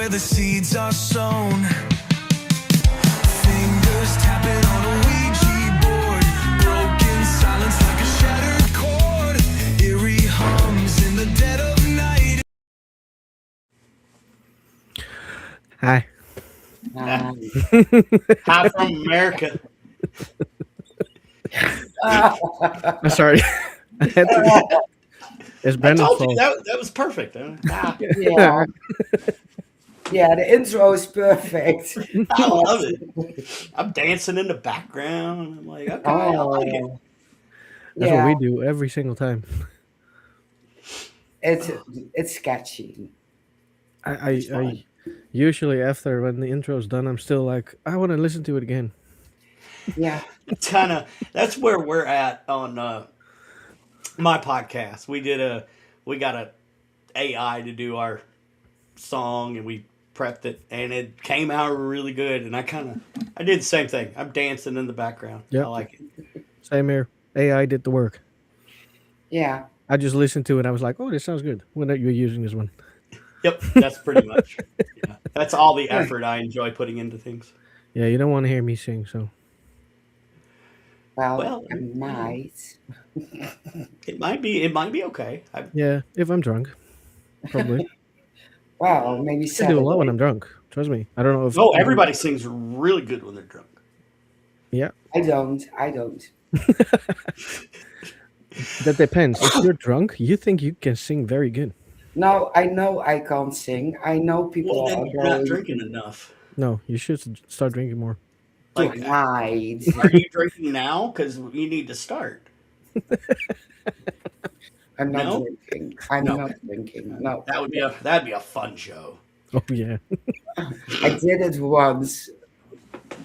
where the seeds are sown. Fingers tapping on a Ouija board. Broken silence like a shattered chord. Eerie hums in the dead of night. Hi. Hi from America. I'm sorry. I had to. It's I Brandon's told you fault. that was perfect. Yeah, yeah, the intro is perfect. I love it. I'm dancing in the background. I'm like, okay, I like it. Oh, That's what yeah, we do every single time. it's it's sketchy. It's I fun. usually after when the intro's done, I'm still like, I want to listen to it again. Yeah, Kind of. That's where we're at on my podcast. We got a AI to do our song, and we prepped it, and it came out really good. And I did the same thing. I'm dancing in the background. I Yep. like it. Same here. AI did the work. yeah, I just listened to it. I was like, oh, this sounds good. When you're using this one. Yep, that's pretty much. Yeah, that's all the effort I enjoy putting into things. Yeah, you don't want to hear me sing, so well, Well, I might. it might be okay. yeah, if I'm drunk, probably. Well, maybe I can do a lot when Saturday. I'm drunk. Trust me. I don't know if Everybody sings really good when they're drunk. Yeah, I don't. I don't. that depends. If you're drunk, you think you can sing very good. No, I know I can't sing. I know people Well, then are you're not going drinking enough. No, you should start drinking more. to Like, hide. are you drinking now? Because you need to start. I'm not No, drinking. I'm no, not drinking. No, that'd be a fun show. Oh yeah. I did it once.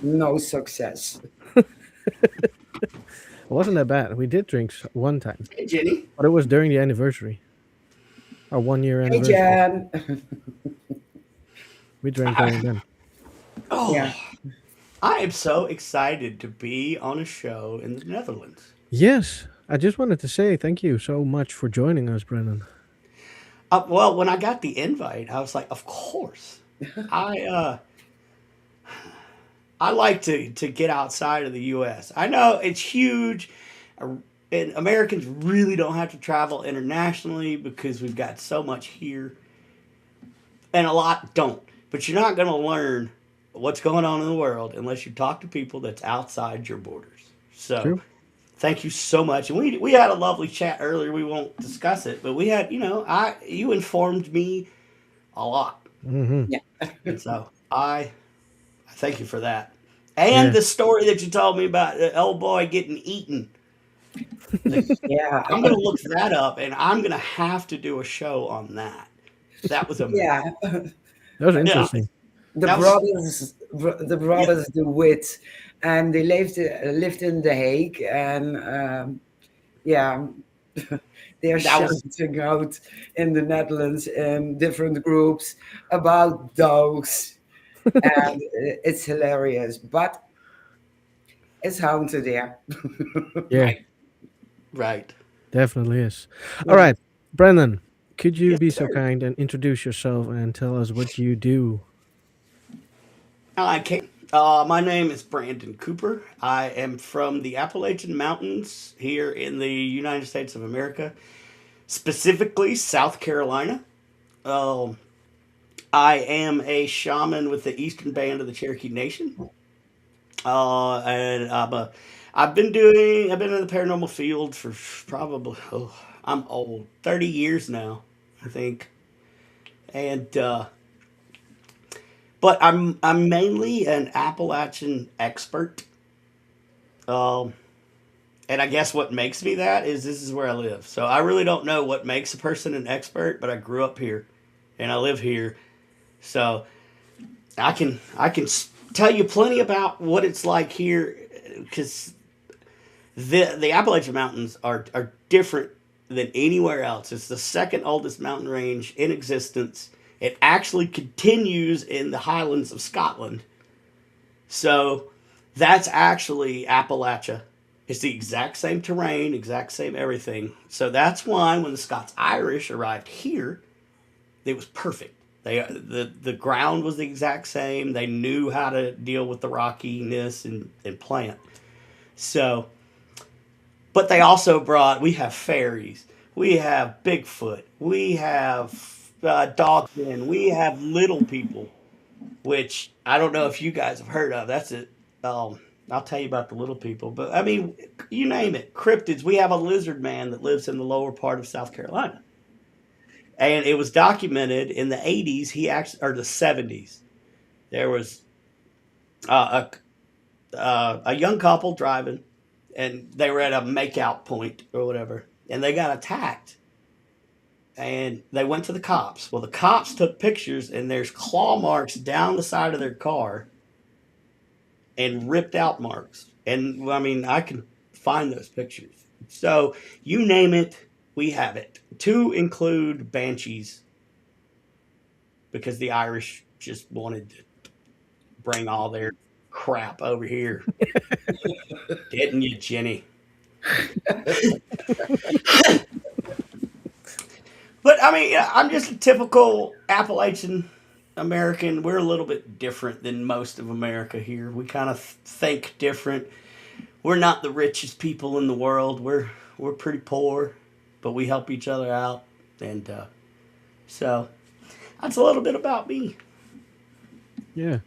No success. It wasn't that bad. We did drink one time, Hey, Jenny. but it was during the anniversary, our 1 year Hey, anniversary. Jan. We drank during then. Yeah. Oh, I am so excited to be on a show in the Netherlands. Yes, I just wanted to say thank you so much for joining us, Brennan. Well, when I got the invite, I was like, of course. I I like to get outside of the U.S. I know it's huge, and Americans really don't have to travel internationally because we've got so much here, and a lot don't. But you're not going to learn what's going on in the world unless you talk to people that's outside your borders. So, True. thank you so much. And we had a lovely chat earlier. We won't discuss it, but we had you informed me a lot, Mm-hmm. Yeah. and so I thank you for that. And Yeah. the story that you told me about the old boy getting eaten. Yeah. I'm going to look that up, and I'm going to have to do a show on that. That was amazing. Yeah. That was Yeah, interesting. The that was brothers, the yeah, brothers, the Wit, and they lived in The Hague, and yeah, they're that was shouting out in the Netherlands in different groups about dogs, and it's hilarious, but it's haunted there. Yeah, right, right. definitely is. All Yeah. right, Brennan, could you Yes, be so sir. kind and introduce yourself and tell us what you do? I can. My name is Brandon Cooper. I am from the Appalachian Mountains here in the United States of America, specifically South Carolina. Um, I am a shaman with the Eastern Band of the Cherokee Nation. And I've been in the paranormal field for probably, I'm old, 30 years now, I think. And, but I'm mainly an Appalachian expert. Um, and I guess what makes me that is this is where I live. So I really don't know what makes a person an expert, but I grew up here and I live here. So I can tell you plenty about what it's like here because the Appalachian Mountains are different than anywhere else. It's the second oldest mountain range in existence. It actually continues in the Highlands of Scotland. So that's actually Appalachia. It's the exact same terrain, exact same everything. So that's why when the Scots Irish arrived here, it was perfect The ground was the exact same. They knew how to deal with the rockiness and plant. So, but they also brought. We have fairies. We have Bigfoot. We have dogmen. We have little people, which I don't know if you guys have heard of. That's it. I'll tell you about the little people, but I mean, you name it. Cryptids. We have a lizard man that lives in the lower part of South Carolina, and it was documented in the '80s. He actually, or the '70s, there was a young couple driving, and they were at a makeout point or whatever, and they got attacked, and they went to the cops. Well, the cops took pictures, and there's claw marks down the side of their car and ripped out marks. And well, I mean, I can find those pictures. So you name it, we have it. To include banshees, because the Irish just wanted to bring all their crap over here, didn't you, Jenny? But I mean, yeah, I'm just a typical Appalachian American. We're a little bit different than most of America here. We kind of think different. We're not the richest people in the world. We're pretty poor, but we help each other out, and so that's a little bit about me. Yeah,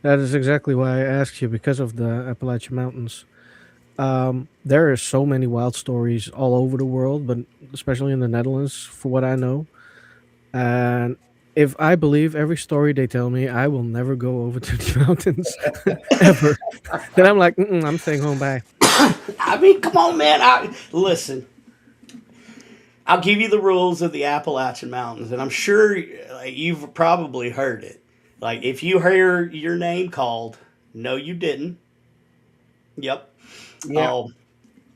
that is exactly why I asked you because of the Appalachian Mountains. There are so many wild stories all over the world, but especially in the Netherlands, for what I know. And if I believe every story they tell me, I will never go over to the mountains ever. Then I'm like, mm-mm, I'm staying home. Bye. I mean, come on, man. Listen. I'll give you the rules of the Appalachian Mountains, and I'm sure like, you've probably heard it. Like, if you hear your name called, no, you didn't. Yep. Yeah. Um,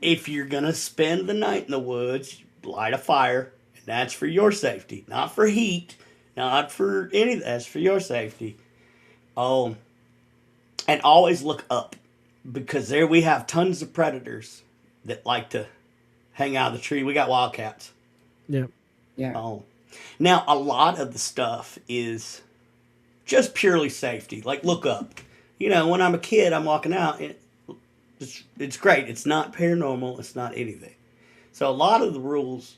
if you're gonna spend the night in the woods, light a fire, and that's for your safety, not for heat, not for any. That's for your safety. Um, and always look up because there we have tons of predators that like to hang out of the tree. We got wildcats. Yeah. Yeah. Um, now a lot of the stuff is just purely safety. Like look up. When I'm a kid, I'm walking out. And it's great. It's not paranormal. It's not anything. So a lot of the rules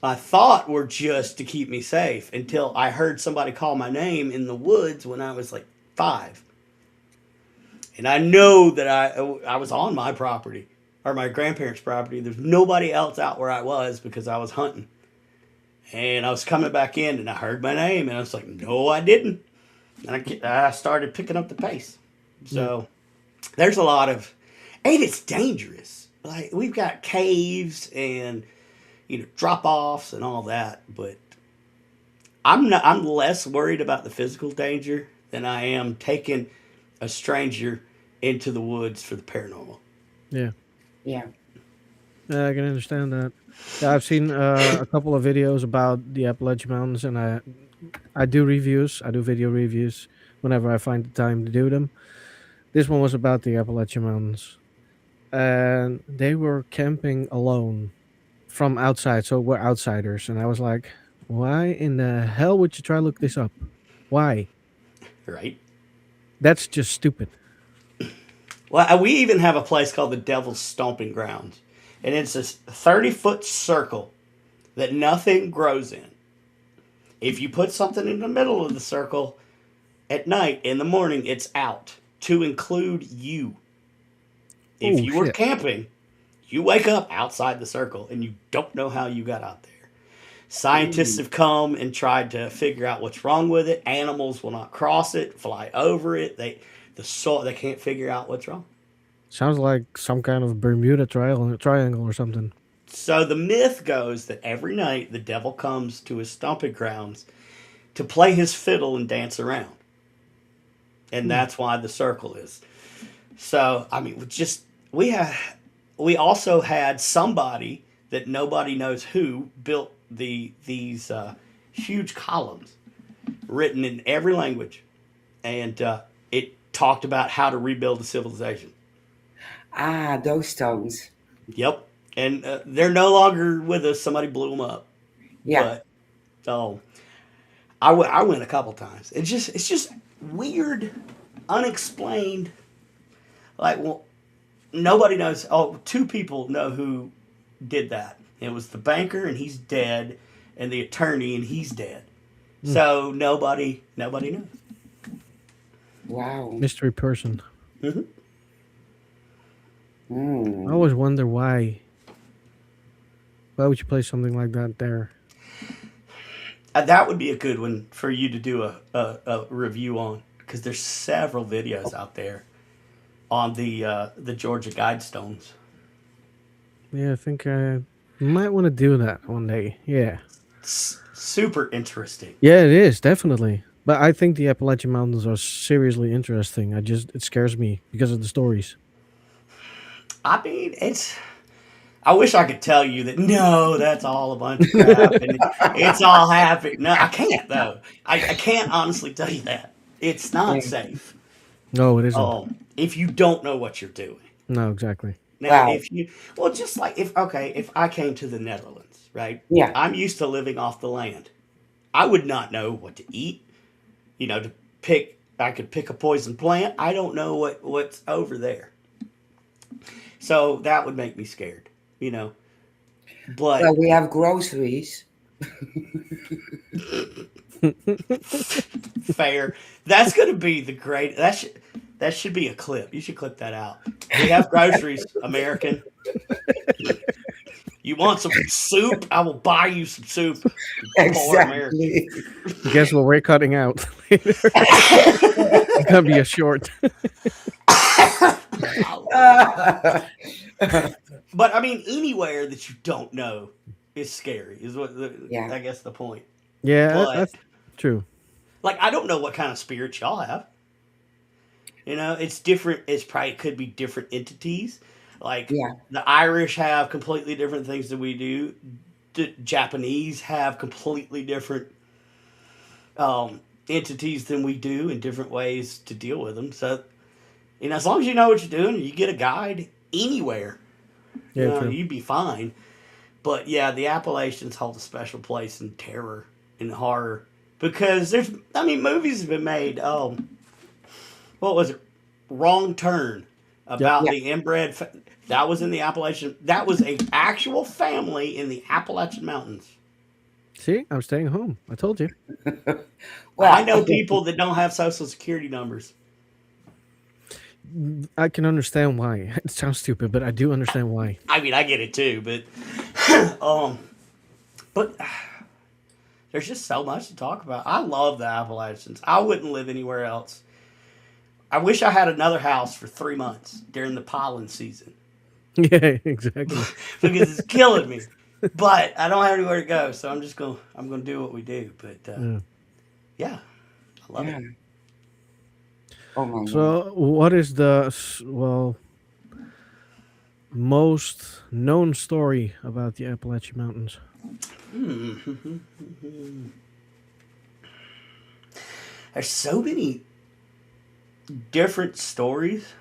I thought were just to keep me safe until I heard somebody call my name in the woods when I was like 5. And I know that I was on my property or my grandparents' property. There's nobody else out where I was because I was hunting. And I was coming back in and I heard my name and I was like, no, I didn't. And I started picking up the pace. Yeah. So there's a lot of, and it's dangerous. Like we've got caves and drop offs and all that, but I'm less worried about the physical danger than I am taking a stranger into the woods for the paranormal. Yeah. Yeah. Yeah, I can understand that. Yeah, I've seen a couple of videos about the Appalachian Mountains, and I do reviews. I do video reviews whenever I find the time to do them. This one was about the Appalachian Mountains, and they were camping alone from outside, so we're outsiders. And I was like, why in the hell would you try to look this up? Why? Right? That's just stupid. Well, we even have a place called the Devil's Stomping Grounds, and it's a 30-foot circle that nothing grows in. If you put something in the middle of the circle at night, in the morning, it's out to include you. If Oh you were shit! camping, you wake up outside the circle and you don't know how you got out there. Scientists Ooh. have come and tried to figure out what's wrong with it. Animals will not cross it, fly over it. They can't figure out what's wrong. Sounds like some kind of Bermuda triangle or something. So the myth goes that every night the devil comes to his stomping grounds to play his fiddle and dance around. And Hmm. that's why the circle is. So I mean, we also had somebody that nobody knows who built these huge columns written in every language, and it talked about how to rebuild a civilization. Ah, those stones. Yep, and they're no longer with us. Somebody blew them up, Yeah. but oh, I went a couple times. It's just weird, unexplained. Like, well, nobody knows. Oh, two people know who did that. It was the banker, and he's dead, and the attorney, and he's dead. So nobody knows. Wow. Mystery person. Hmm. I always wonder why. Why would you play something like that there? That would be a good one for you to do a review on, because there's several videos out there on the Georgia Guidestones. Yeah, I think I might want to do that one day. Yeah. Super interesting. Yeah, it is, definitely. But I think the Appalachian Mountains are seriously interesting. It scares me because of the stories. I mean, it's. I wish I could tell you that no, that's all a bunch of crap and it's all happy. No, I can't though. I can't honestly tell you that. It's not Yeah. safe. No, it isn't. If you don't know what you're doing. No, exactly. Now, Wow. if you, well, just like if I came to the Netherlands, right? Yeah. I'm used to living off the land. I would not know what to eat. To pick, I could pick a poison plant. I don't know what's over there. So that would make me scared, But Well, we have groceries. fair. That's going to be the great. That should be a clip. You should clip that out. We have groceries, American. You want some soup? I will buy you some soup. Poor American. Exactly. Guess what we're cutting out later? It's gonna be a short. But I mean, anywhere that you don't know is scary. Is what Yeah. I guess the point. Yeah, But that's true. like, I don't know what kind of spirits y'all have. It's different. It could be different entities. Like Yeah. the Irish have completely different things than we do. The Japanese have completely different entities than we do, and different ways to deal with them. So, as long as you know what you're doing, you get a guide anywhere, Yeah, true. you'd be fine. But yeah, the Appalachians hold a special place in terror and horror, because movies have been made. What was it? Wrong Turn, about Yeah. the inbred. That was in the Appalachian. That was a actual family in the Appalachian Mountains. See, I'm staying home. I told you. Well, I know people that don't have social security numbers. I can understand why. It sounds stupid, but I do understand why. I mean, I get it too, but there's just so much to talk about. I love the Appalachians. I wouldn't live anywhere else. I wish I had another house for 3 months during the pollen season, Yeah, exactly. because it's killing me. But I don't have anywhere to go, so I'm gonna do what we do. But Yeah. yeah, I love yeah. it. Oh my God. So, what is the most known story about the Appalachian Mountains? There's so many different stories.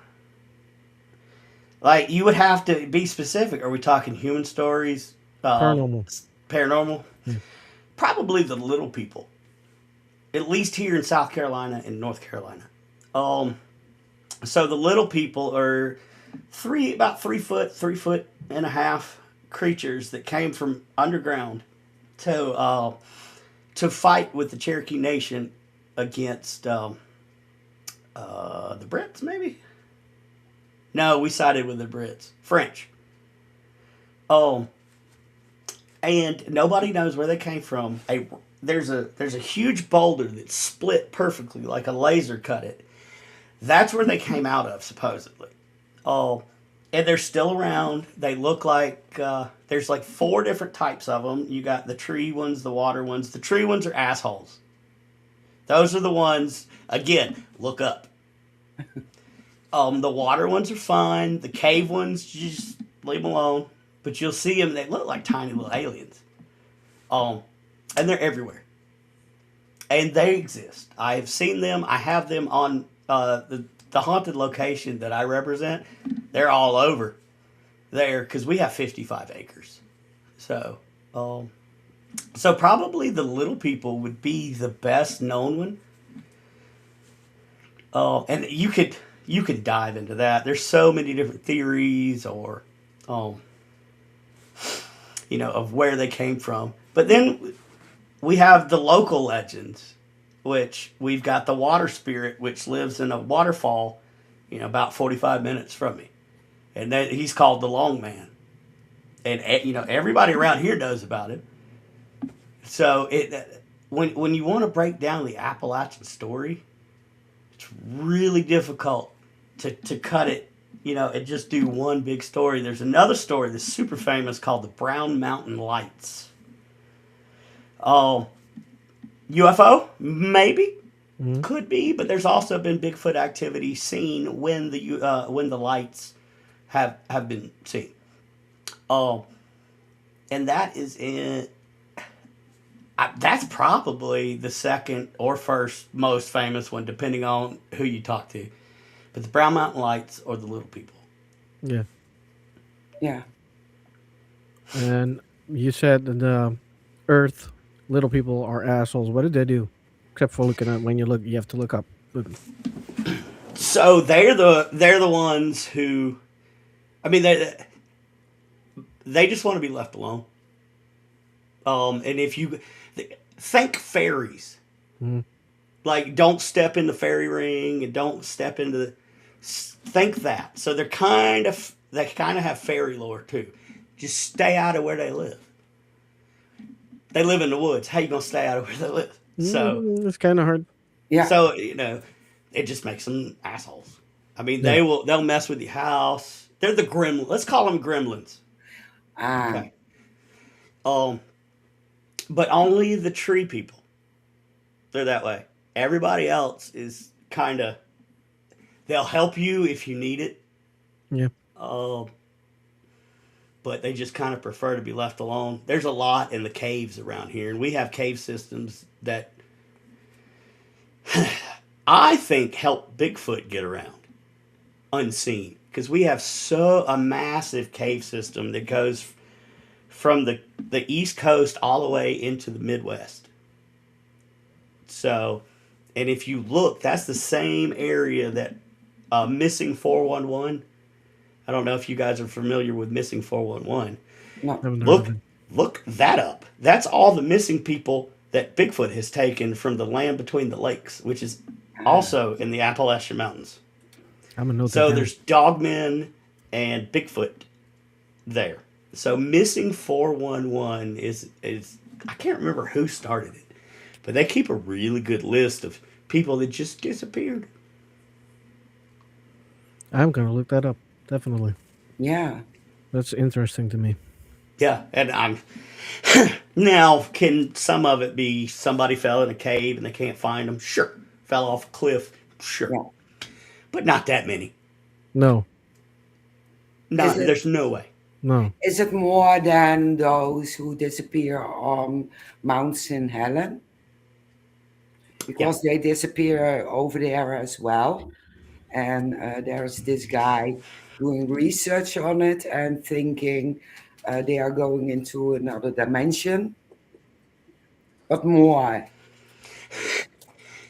Like, you would have to be specific. Are we talking human stories? Paranormal. Paranormal? Yeah. Probably the little people. At least here in South Carolina and North Carolina. So the little people are about 3 foot and a half creatures that came from underground to fight with the Cherokee Nation against the Brits, maybe? No, we sided with the Brits. French. And nobody knows where they came from. There's a huge boulder that's split perfectly, like a laser cut it. That's where they came out of, supposedly. And they're still around. They look like there's like 4 different types of them. You got the tree ones, the water ones. The tree ones are assholes. Those are the ones. Again, look up. The water ones are fine. The cave ones, just leave them alone. But you'll see them. They look like tiny little aliens. And they're everywhere. And they exist. I have seen them. I have them on the haunted location that I represent. They're all over there because we have 55 acres. So, So probably the Little People would be the best known one. And you could dive into that. There's so many different theories, or um, of where they came from. But then we have the local legends, which we've got the water spirit, which lives in a waterfall, about 45 minutes from me, and he's called the Long Man, and everybody around here knows about him. So when you want to break down the Appalachian story, it's really difficult to cut it, and just do one big story. There's another story that's super famous called the Brown Mountain Lights. Oh, UFO? Maybe. Mhm. Could be, but there's also been Bigfoot activity seen when the lights have been seen. Oh, and that is in that's probably the second or first most famous one, depending on who you talk to. But the Brown Mountain Lights or the Little People. Yeah. Yeah. And you said that the Earth, little people are assholes. What did they do? Except for looking at when you look, you have to look up. So they're the ones who, I mean, they just want to be left alone. And if you think fairies, Mhm. like don't step in the fairy ring and don't step into the, think that. So they kind of have fairy lore too. Just stay out of where they live. They live in the woods. How you gonna stay out of where they live? So It's kind of hard. Yeah. so it just makes them assholes. I mean, Yeah. they'll mess with your house. They're the gremlin. Let's call them gremlins. Ah. Okay. Um, but only the tree people. They're that way. Everybody else is kind of. They'll help you if you need it. Yeah. Um, but they just kind of prefer to be left alone. There's a lot in the caves around here, and we have cave systems that I think help Bigfoot get around unseen, because we have a massive cave system that goes from the East Coast all the way into the Midwest. So, and if you look, that's the same area that Missing 411. I don't know if you guys are familiar with Missing 411. No. Haven't heard of Look it. look that up. That's all the missing people that Bigfoot has taken from the land between the lakes, which is also in the Appalachian Mountains. I'm gonna note that So down. there's dogmen and Bigfoot there. So Missing 411 is I can't remember who started it, but they keep a really good list of people that just disappeared. I'm gonna look that up. Definitely. Yeah. That's interesting to me. Yeah, and I'm now, can some of it be somebody fell in a cave and they can't find them? Sure. Fell off a cliff? Sure. Yeah. But not that many. No. Is Not it there's no way. No. is it more than those who disappear on Mount St. Helen? Yeah. Because they disappear over there as well. And there's this guy doing research on it and thinking they are going into another dimension. But more.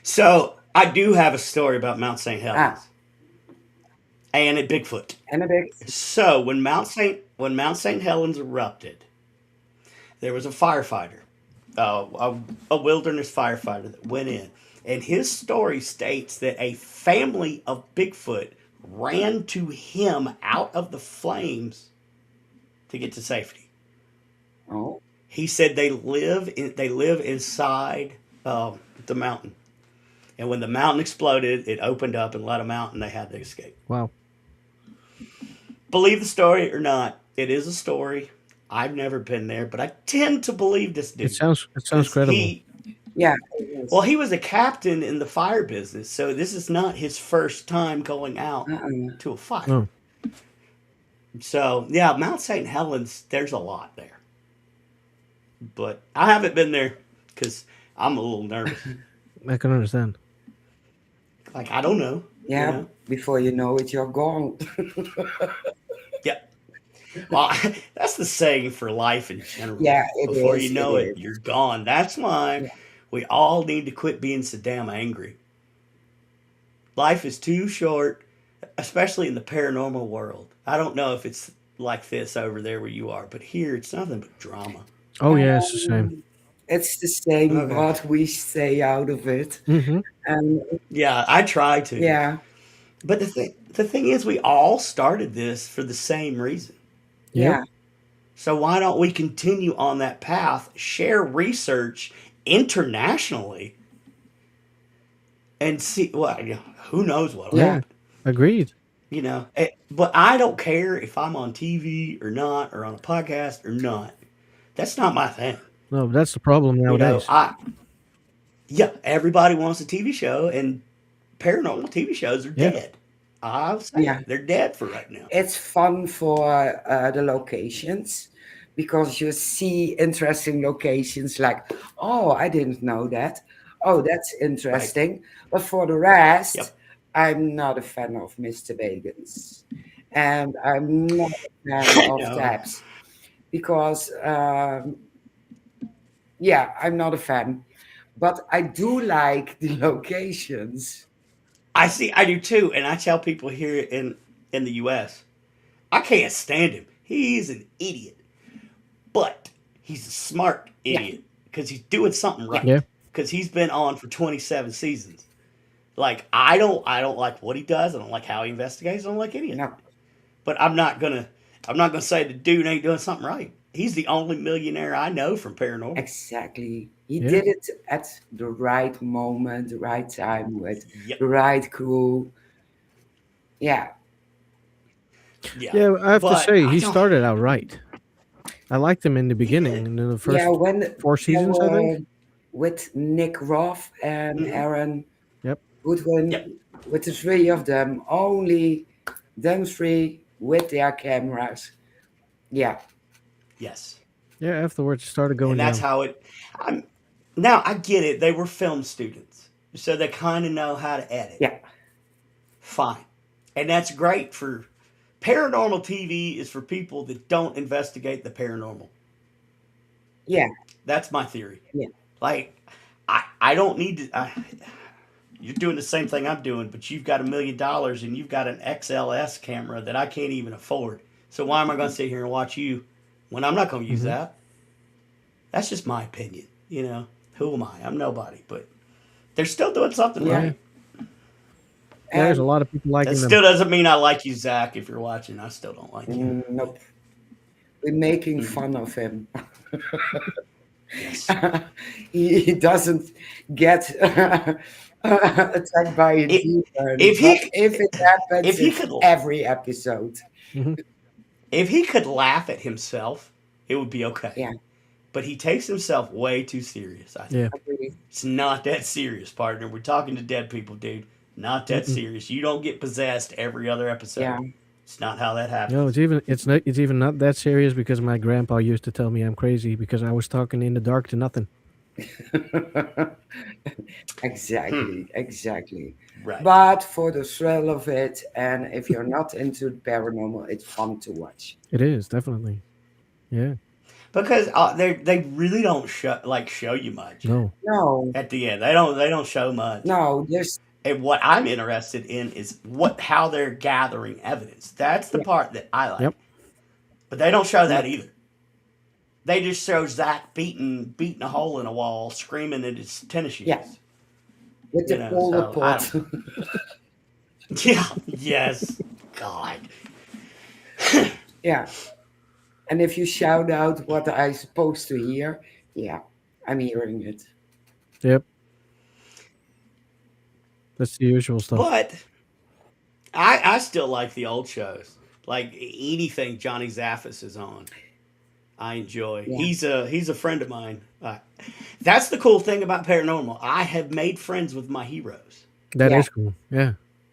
So I do have a story about Mount St. Ah, Helens and at Bigfoot. and a bit. So when Mount St. Helens erupted, there was a firefighter, a wilderness firefighter that went in, and his story states that a family of Bigfoot ran to him out of the flames to get to safety. Oh, He said they live inside the mountain, and when the mountain exploded, it opened up and let them out, and they had to escape. Wow. Believe the story or not, it is a story. I've never been there, but I tend to believe this It dude sounds because credible. yeah. It well, is. he was a captain in the fire business, so this is not his first time going out Uh-uh. to a fire. No. So yeah, Mount St. Helens, there's a lot there, but I haven't been there because I'm a little nervous. I can understand. Like I don't know, you Yeah, know. before you know it, you're gone. Yeah, Well, that's the saying for life in general. Yeah, it Before you is. It know it, is. you're gone. That's why Yeah. we all need to quit being so damn angry. Life is too short, especially in the paranormal world. I don't know if it's like this over there where you are, but here it's nothing but drama. Oh yeah, it's the same. Um, it's the same, Okay. but we stay out of it. Hmm. And Yeah, I try to. yeah, But the thing is we all started this for the same reason. Yep. yeah, So why don't we continue on that path, share research internationally, and see? Well, who knows what'll yeah, Yeah. happen? Agreed. But I don't care if I'm on TV or not, or on a podcast or not. That's not my thing. No, that's the problem You know, nowadays. I yeah, everybody wants a TV show, and paranormal TV shows are Yeah. dead. I'll say yeah. it. They're dead for right now. It's fun for the locations because you see interesting locations like, oh, I didn't know that. Oh, that's Right. interesting. But for the rest, Yep. I'm not a fan of Mr. Bagans. And I'm not a fan of No. Tabs because, yeah, I'm not a fan. But I do like the locations. I see. I do too, and I tell people here in the U.S. I can't stand him. He's an idiot, but he's a smart Yeah, idiot because he's doing something yeah, right. Yeah. Because he's been on for 27 seasons. Like I don't like what he does. I don't like how he investigates. I don't like any of it. no. But I'm not gonna say the dude ain't doing something right. He's the only millionaire I know from paranormal. Exactly. He Yeah. did it at the right moment, the right time with Yep. the right crew. Yeah. Yeah. Yeah. I have to But say, I he don't. started out right. I liked him in the He beginning, did. and in the Yeah, first when 4 seasons, I think. with Nick Roth and Hmm. Aaron Yep. Yep. Goodwin, with the three of them, only them three with their cameras. Yeah. Yes. Yeah. Afterwards, it started And going that's down. how it. I'm now. I get it. They were film students, so they kind of know how to edit. Yeah. Fine, and that's great for paranormal TV. Is for people that don't investigate the paranormal. Yeah. That's my theory. Yeah. Like, I don't need to. You're doing the same thing I'm doing, but you've got $1 million and you've got an XLS camera that I can't even afford. So why am I going to sit here and watch you when I'm not going to use Hmm. that? That's just my opinion. Who am I? I'm nobody, but they're still doing something Yeah. Yeah. right. There's a And lot of people That liking them. still doesn't mean I like you, Zach. If you're watching, I still don't like you. nope, we're making Mhm. fun of him. Yes. He doesn't get attacked by a If demon, if but he if it happens, if he it's could every episode. Hmm. if he could laugh at himself, it would be okay. Yeah, But he takes himself way too serious. I think Yeah. agree. it's not that serious, partner. We're talking to dead people, dude. Not that Mm-mm. serious. You don't get possessed every other episode. Yeah, It's not how that No, happens. it's even not that serious because my grandpa used to tell me I'm crazy because I was talking in the dark to nothing. Hmm. exactly. Right. But for the thrill of it, and if you're not into paranormal, it's fun to watch. It is definitely. Yeah. Because they really don't show you much No. No, at the end. They don't show much. no, there's And what I'm interested in is how they're gathering evidence. That's the yeah, part that I like. Yep. But they don't show that no, either. They just show Zach beating a hole in a wall, screaming at his tennis yeah, shoes. with the polar So I pot. don't. Yeah. Yes. God. Yeah. And if you shout out what I supposed to hear, yeah, I'm hearing it. Yep. That's the usual stuff. But I still like the old shows. Like anything Johnny Zaffis is on, I enjoy. Yeah, He's a friend of mine. That's the cool thing about paranormal. I have made friends with my heroes. That yeah, is cool. Yeah.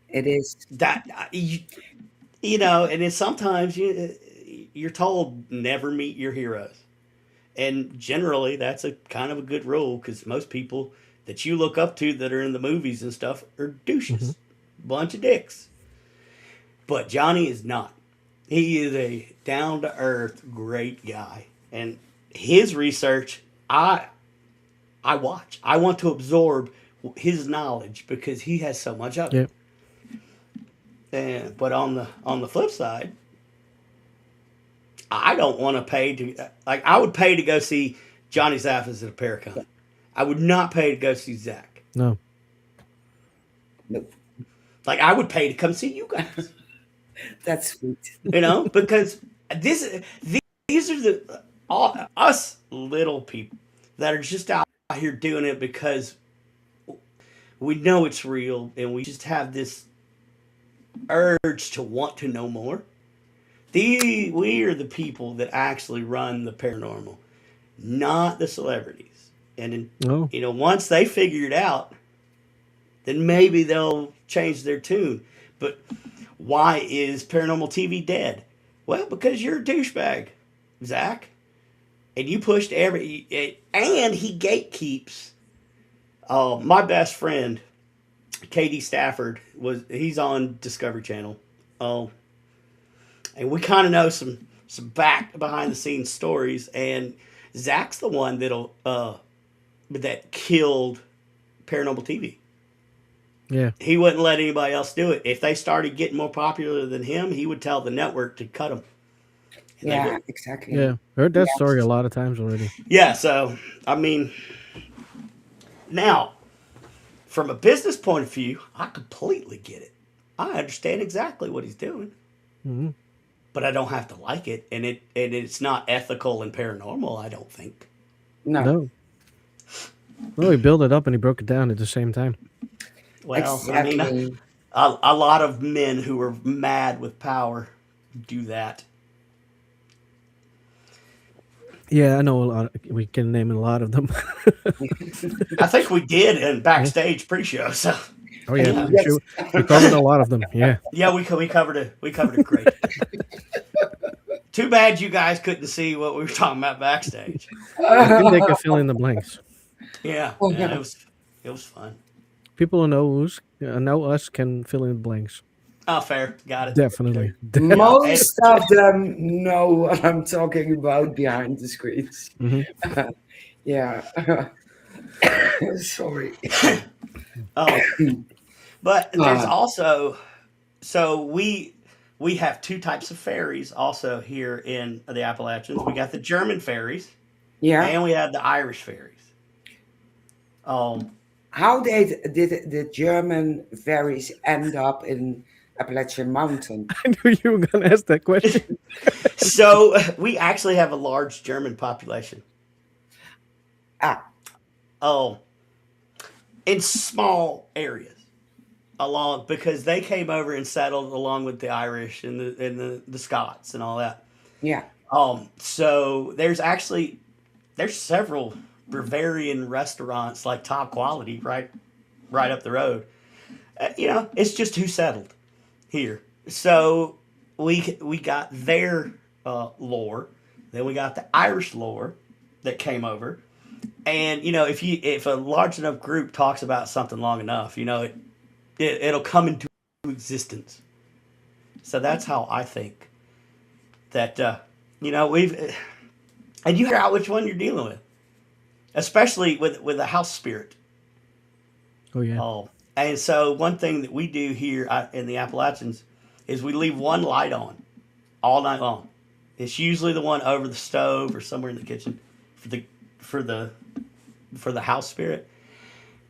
it is. That and then sometimes you're told never meet your heroes, and generally that's a kind of a good rule because most people that you look up to that are in the movies and stuff are Hmm. douches, bunch of dicks. But Johnny is not. He is a down to earth, great guy, and his research, I watch. I want to absorb his knowledge because he has so much of Yeah. it. And but on the flip side, I don't want to pay to like I would pay to go see Johnny Zaffis at a Paracon. I would not pay to go see Zach. No. No, Like I would pay to come see you guys. that's sweet. Because this these are the all us little people that are just out here doing it because we know it's real and we just have this urge to want to know more. We are the people that actually run the paranormal, not the celebrities. And No. once they figure it out, then maybe they'll change their tune. But why is paranormal TV dead? Well, because you're a douchebag, Zach, and you pushed and he gatekeeps. My best friend, Katie Stafford, he's on Discovery Channel. And we kind of know some back behind the scenes stories. And Zach's the one that killed Paranormal TV. Yeah. He wouldn't let anybody else do it. If they started getting more popular than him, he would tell the network to cut them. Yeah, exactly. Yeah. Heard that Yeah. story a lot of times already. Yeah, so I mean, now from a business point of view, I completely get it. I understand exactly what he's doing, Hmm. but I don't have to like it, and it's not ethical and paranormal. I don't think. No, No. Well, he built it up and he broke it down at the same time. Well, I mean, exactly. a lot of men who are mad with power do that. Yeah, I know a lot. We can name a lot of them. I think we did in backstage pre-show. So Oh yeah, Yeah. we sure- we covered a lot of them. Yeah. yeah, we covered it. We covered it great. Too bad you guys couldn't see what we were talking about backstage. I think they can fill in the blanks. Yeah, Oh, yeah, yeah. it was fun. People who know us can fill in the blanks. Oh, fair, got it. Definitely. Most of them know what I'm talking about behind the screens. Mhm. Yeah. Sorry. Oh, but there's Ah. also we have two types of ferries also here in the Appalachians. We got the German ferries Yeah. and we have the Irish ferries. How did the German ferries end up in Appalachian Mountain? I knew you were going to ask that question. So we actually have a large German population. Ah, In small areas along because they came over and settled along with the Irish and the Scots and all that. yeah. So there's several Bavarian restaurants like top quality right up the road. It's just who settled here. So we got their lore, then we got the Irish lore that came over, and if a large enough group talks about something long enough, it'll come into existence. So that's how I think that we've and you figure out which one you're dealing with, especially with a house spirit. Oh yeah. And so one thing that we do here in the Appalachians is we leave one light on all night long. It's usually the one over the stove or somewhere in the kitchen for the house spirit.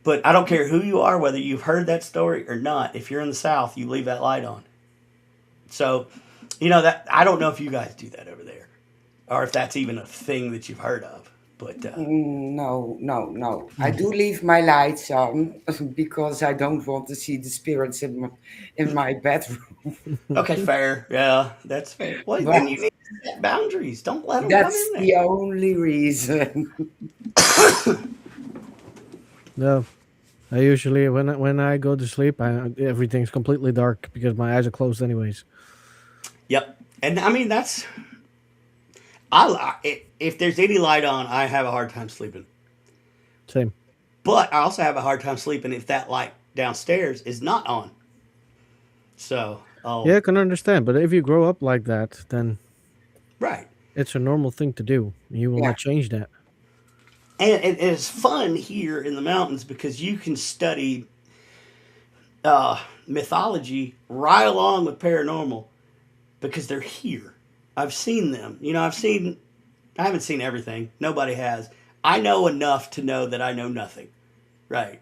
But I don't care who you are, whether you've heard that story or not. If you're in the South, you leave that light on. So, that I don't know if you guys do that over there, or if that's even a thing that you've heard of. But No. I do leave my lights on because I don't want to see the spirits in my bedroom. okay, fair, yeah, that's fair. Well, But then you need to set boundaries. Don't let them come that's in the there. only reason. No. I usually when I go to sleep, everything's completely dark because my eyes are closed anyways. Yep, and I mean if there's any light on, I have a hard time sleeping. Same. But I also have a hard time sleeping if that light downstairs is not on. So, Oh, Yeah, I can understand. But if you grow up like that, then right. it's a normal thing to do. You will Yeah. not change that. And it's fun here in the mountains because you can study mythology right along with paranormal because they're here. I've seen them. I haven't seen everything. Nobody has. I know enough to know that I know nothing. Right.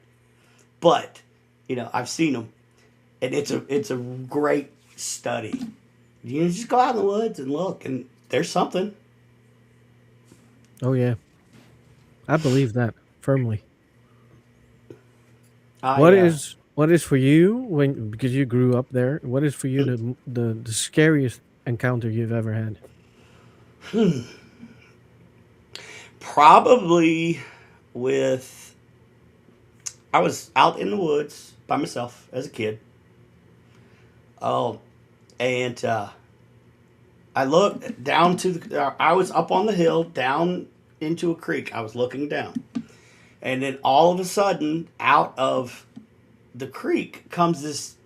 But, I've seen them. And it's a great study. You just go out in the woods and look, and there's something. Oh yeah, I believe that firmly. I What is for you when because you grew up there? What is for you the scariest encounter you've ever had? probably with I was out in the woods by myself as a kid. Oh, and I looked down to I was up on the hill down into a creek. I was looking down, and then all of a sudden, out of the creek comes this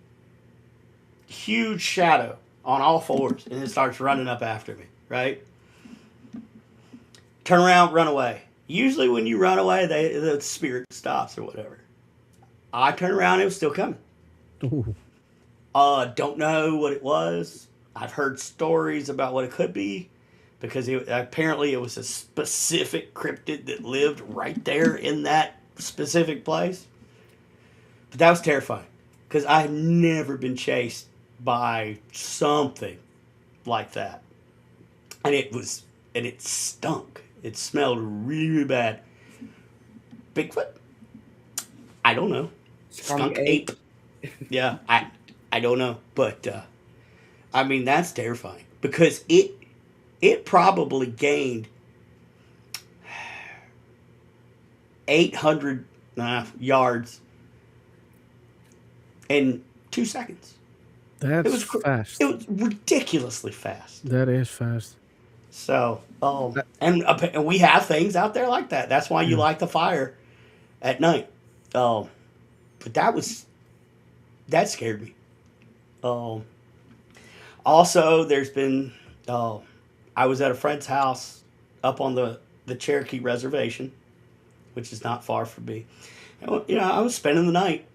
huge shadow on all fours, and it starts running up after me. Right, turn around, run away. Usually, when you run away, the spirit stops or whatever. I turned around, it was still coming. Ooh, Don't know what it was. I've heard stories about what it could be because apparently it was a specific cryptid that lived right there in that specific place. But that was terrifying because I had never been chased by something like that, and it stunk. It smelled really bad. Bigfoot? I don't know. Skunk Skunk ape. ape? Yeah, I don't know, but I mean that's terrifying because it probably gained 800 yards in 2 seconds. It that's was fast. it was ridiculously fast. That is fast. So, That- and we have things out there like that. That's why you yeah. light the fire at night. But that scared me. Um, Also, there's been. I was at a friend's house up on the Cherokee Reservation, which is not far from me. And, I was spending the night,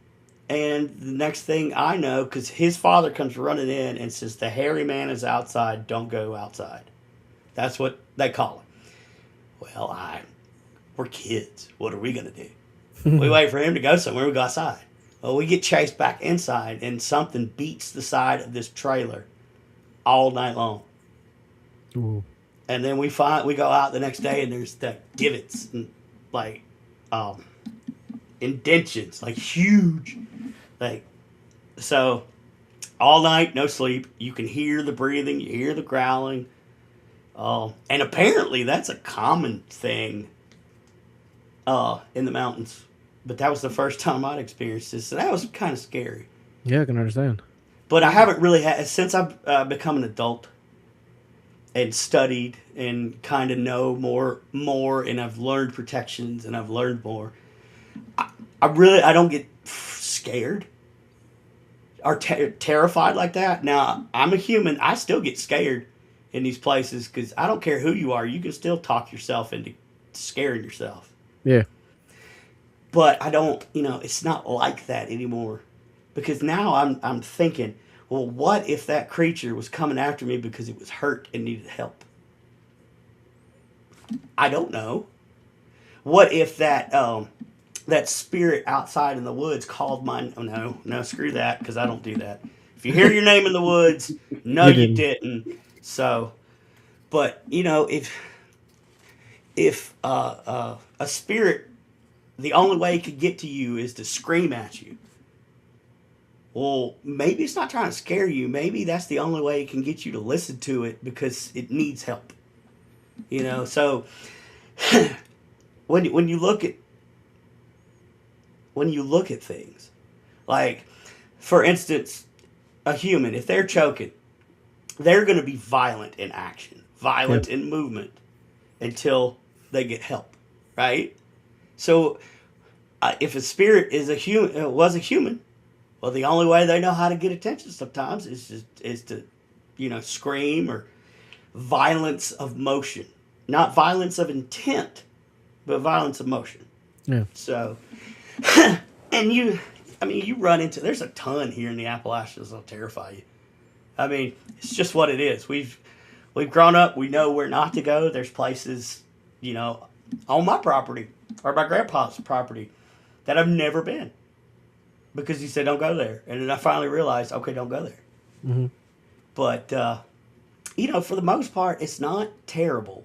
and the next thing I know, because his father comes running in and says, "The hairy man is outside. Don't go outside." That's what they call him. Well, we're kids. What are we gonna do? We wait for him to go somewhere. We go outside. Well, we get chased back inside, and something beats the side of this trailer all night long. Ooh. And then we go out the next day, and there's the divots and like um, indentions, like huge, like so. All night, no sleep. You can hear the breathing, you hear the growling. And apparently that's a common thing in the mountains. But that was the first time I'd experienced this, so that was kind of scary. Yeah, I can understand. But I haven't really had since I've become an adult and studied and kind of know more, and I've learned protections and I've learned more. I don't get scared or terrified like that. Now I'm a human. I still get scared in these places because I don't care who you are. You can still talk yourself into scaring yourself. Yeah. But I don't. It's not like that anymore because now I'm thinking, well, what if that creature was coming after me because it was hurt and needed help? I don't know. What if that spirit outside in the woods called mine? Oh no, screw that because I don't do that. If you hear your name in the woods, no, You you didn't. didn't. So, but if a spirit, the only way it could get to you is to scream at you. Well, maybe it's not trying to scare you. Maybe that's the only way it can get you to listen to it because it needs help. So when you look at things, like for instance, a human, if they're choking, they're going to be violent in action, Yep. violent in movement until they get help, right? So if a spirit was a human, Well, the only way they know how to get attention sometimes is to, scream or violence of motion, not violence of intent, but violence of motion. Yeah. So, and you run into there's a ton here in the Appalachians that'll terrify you. I mean, it's just what it is. We've grown up. We know where not to go. There's places, on my property or my grandpa's property that I've never been because he said don't go there, and then I finally realized, okay, don't go there. Mm-hmm. But for the most part, it's not terrible.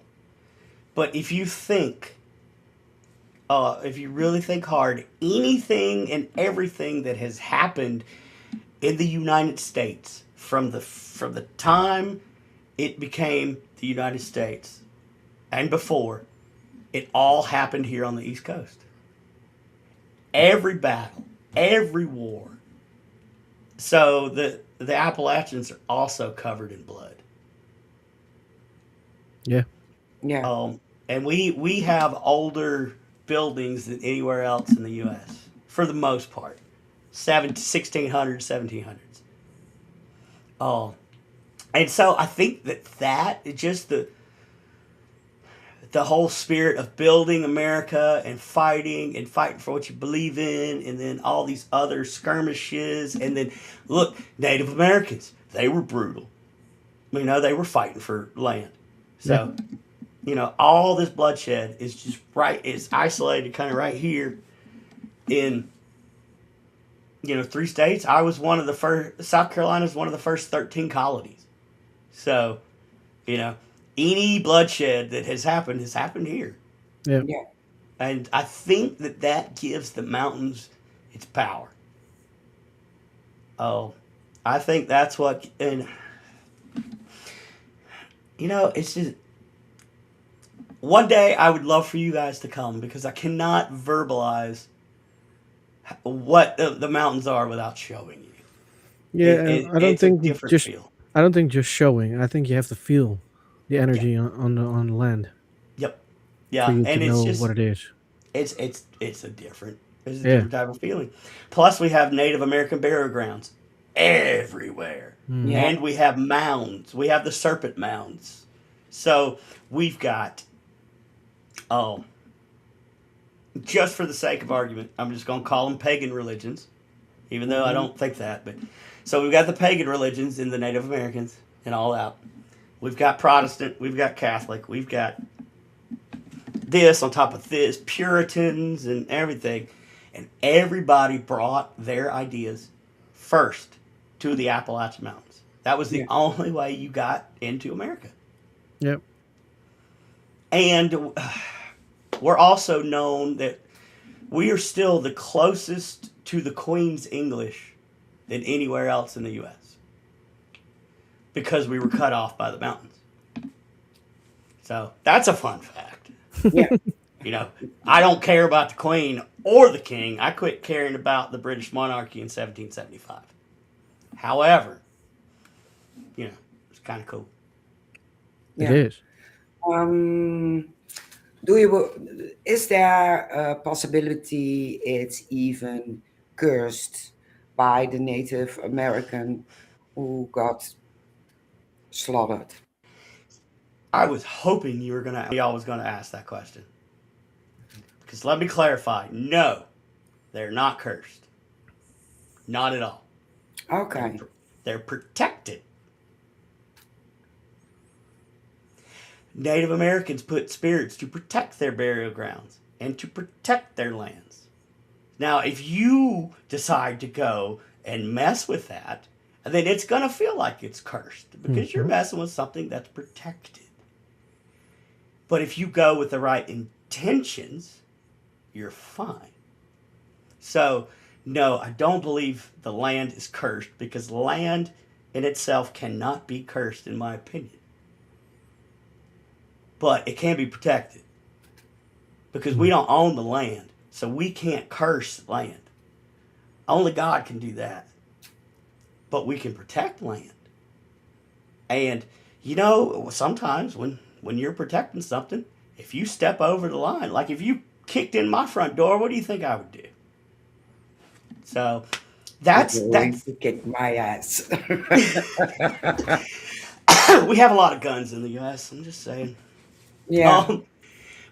But if you really think hard, anything and everything that has happened in the United States from the time it became the United States and before, it all happened here on the East Coast. Every battle, every war. So the Appalachians are also covered in blood. Yeah. Yeah. And we have older buildings than anywhere else in the U.S. for the most part, 1600s, 1700s. And so I think that is just the whole spirit of building America and fighting for what you believe in, and then all these other skirmishes, and then look, Native Americans, they were brutal. They were fighting for land. So, all this bloodshed is just it's isolated kind of right here in, 3 states. I was one of the first, South Carolina is one of the first 13 colonies. So, any bloodshed that has happened here. Yeah. Yeah. And I think that gives the mountains its power. Oh, I think that's what, and, it's just, one day I would love for you guys to come because I cannot verbalize what the mountains are without showing you. Yeah, and I don't It's a think different just feel. I don't think just showing. I think you have to feel the energy on the land Yep. for Yeah, you to and know what it is. it's a different Yeah. different type of feeling. Plus, we have Native American burial grounds everywhere, Mm. Yeah. and we have mounds. We have the serpent mounds. So we've got just for the sake of argument, I'm just going to call them pagan religions, even though I don't think that. But so we've got the pagan religions in the Native Americans and all that. We've got Protestant, we've got Catholic, we've got this on top of this, Puritans and everything. And everybody brought their ideas first to the Appalachian Mountains. That was the Yeah. only way you got into America. Yep. And we're also known that we are still the closest to the Queen's English than anywhere else in the U.S. because we were cut off by the mountains. So that's a fun fact. Yeah. I don't care about the Queen or the King. I quit caring about the British monarchy in 1775. However, it's kind of cool. It Yeah. is. Is there a possibility it's even cursed by the Native American who got slaughtered? I was hoping y'all was gonna ask that question. Because let me clarify, no, they're not cursed. Not at all. Okay. They're protected. Native Americans put spirits to protect their burial grounds and to protect their lands. Now, if you decide to go and mess with that, then it's going to feel like it's cursed because you're messing with something that's protected. But if you go with the right intentions, you're fine. So, no, I don't believe the land is cursed because land in itself cannot be cursed, in my opinion. But it can be protected because we don't own the land, so we can't curse land. Only God can do that. But we can protect land. And, sometimes when you're protecting something, if you step over the line, like if you kicked in my front door, what do you think I would do? So, You're That's going to kick my ass. we have a lot of guns in the U.S. I'm just saying. Yeah, Um,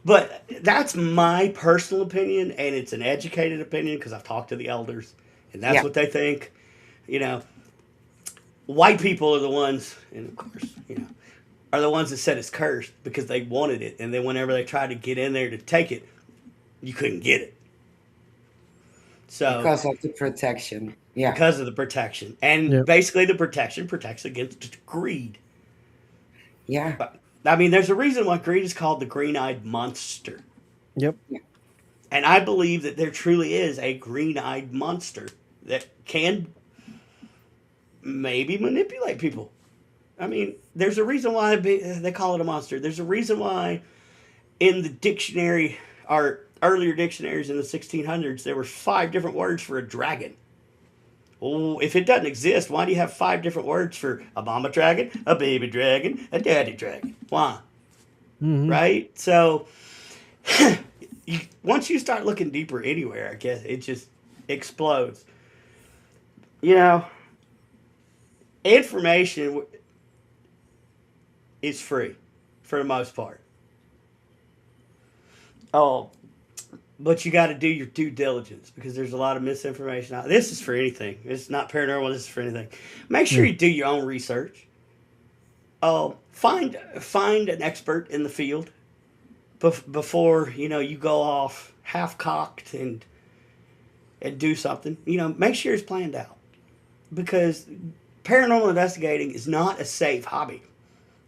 but that's my personal opinion, and it's an educated opinion because I've talked to the elders, and that's yeah, what they think. You know, white people are the ones, and of course, are the ones that said it's cursed because they wanted it, and then whenever they tried to get in there to take it, you couldn't get it. So because of the protection. Yeah, because of the protection, and Yep. basically the protection protects against greed. yeah, But I mean, there's a reason why greed is called the green-eyed monster. Yep. yeah. And I believe that there truly is a green eyed monster that can maybe manipulate people. I mean, there's a reason why they call it a monster. There's a reason why in the dictionary, or earlier dictionaries in the 1600s, there were 5 different words for a dragon. Well, if it doesn't exist, why do you have 5 different words for a mama dragon, a baby dragon, a daddy dragon? Why? Hmm. Right? So, once you start looking deeper anywhere, I guess it just explodes. You know, information is free for the most part. Oh, but you got to do your due diligence because there's a lot of misinformation out. This is for anything. It's not paranormal. This is for anything. Make sure Yeah. you do your own research. Oh, find an expert in the field before you go off half cocked and do something. Make sure it's planned out because paranormal investigating is not a safe hobby.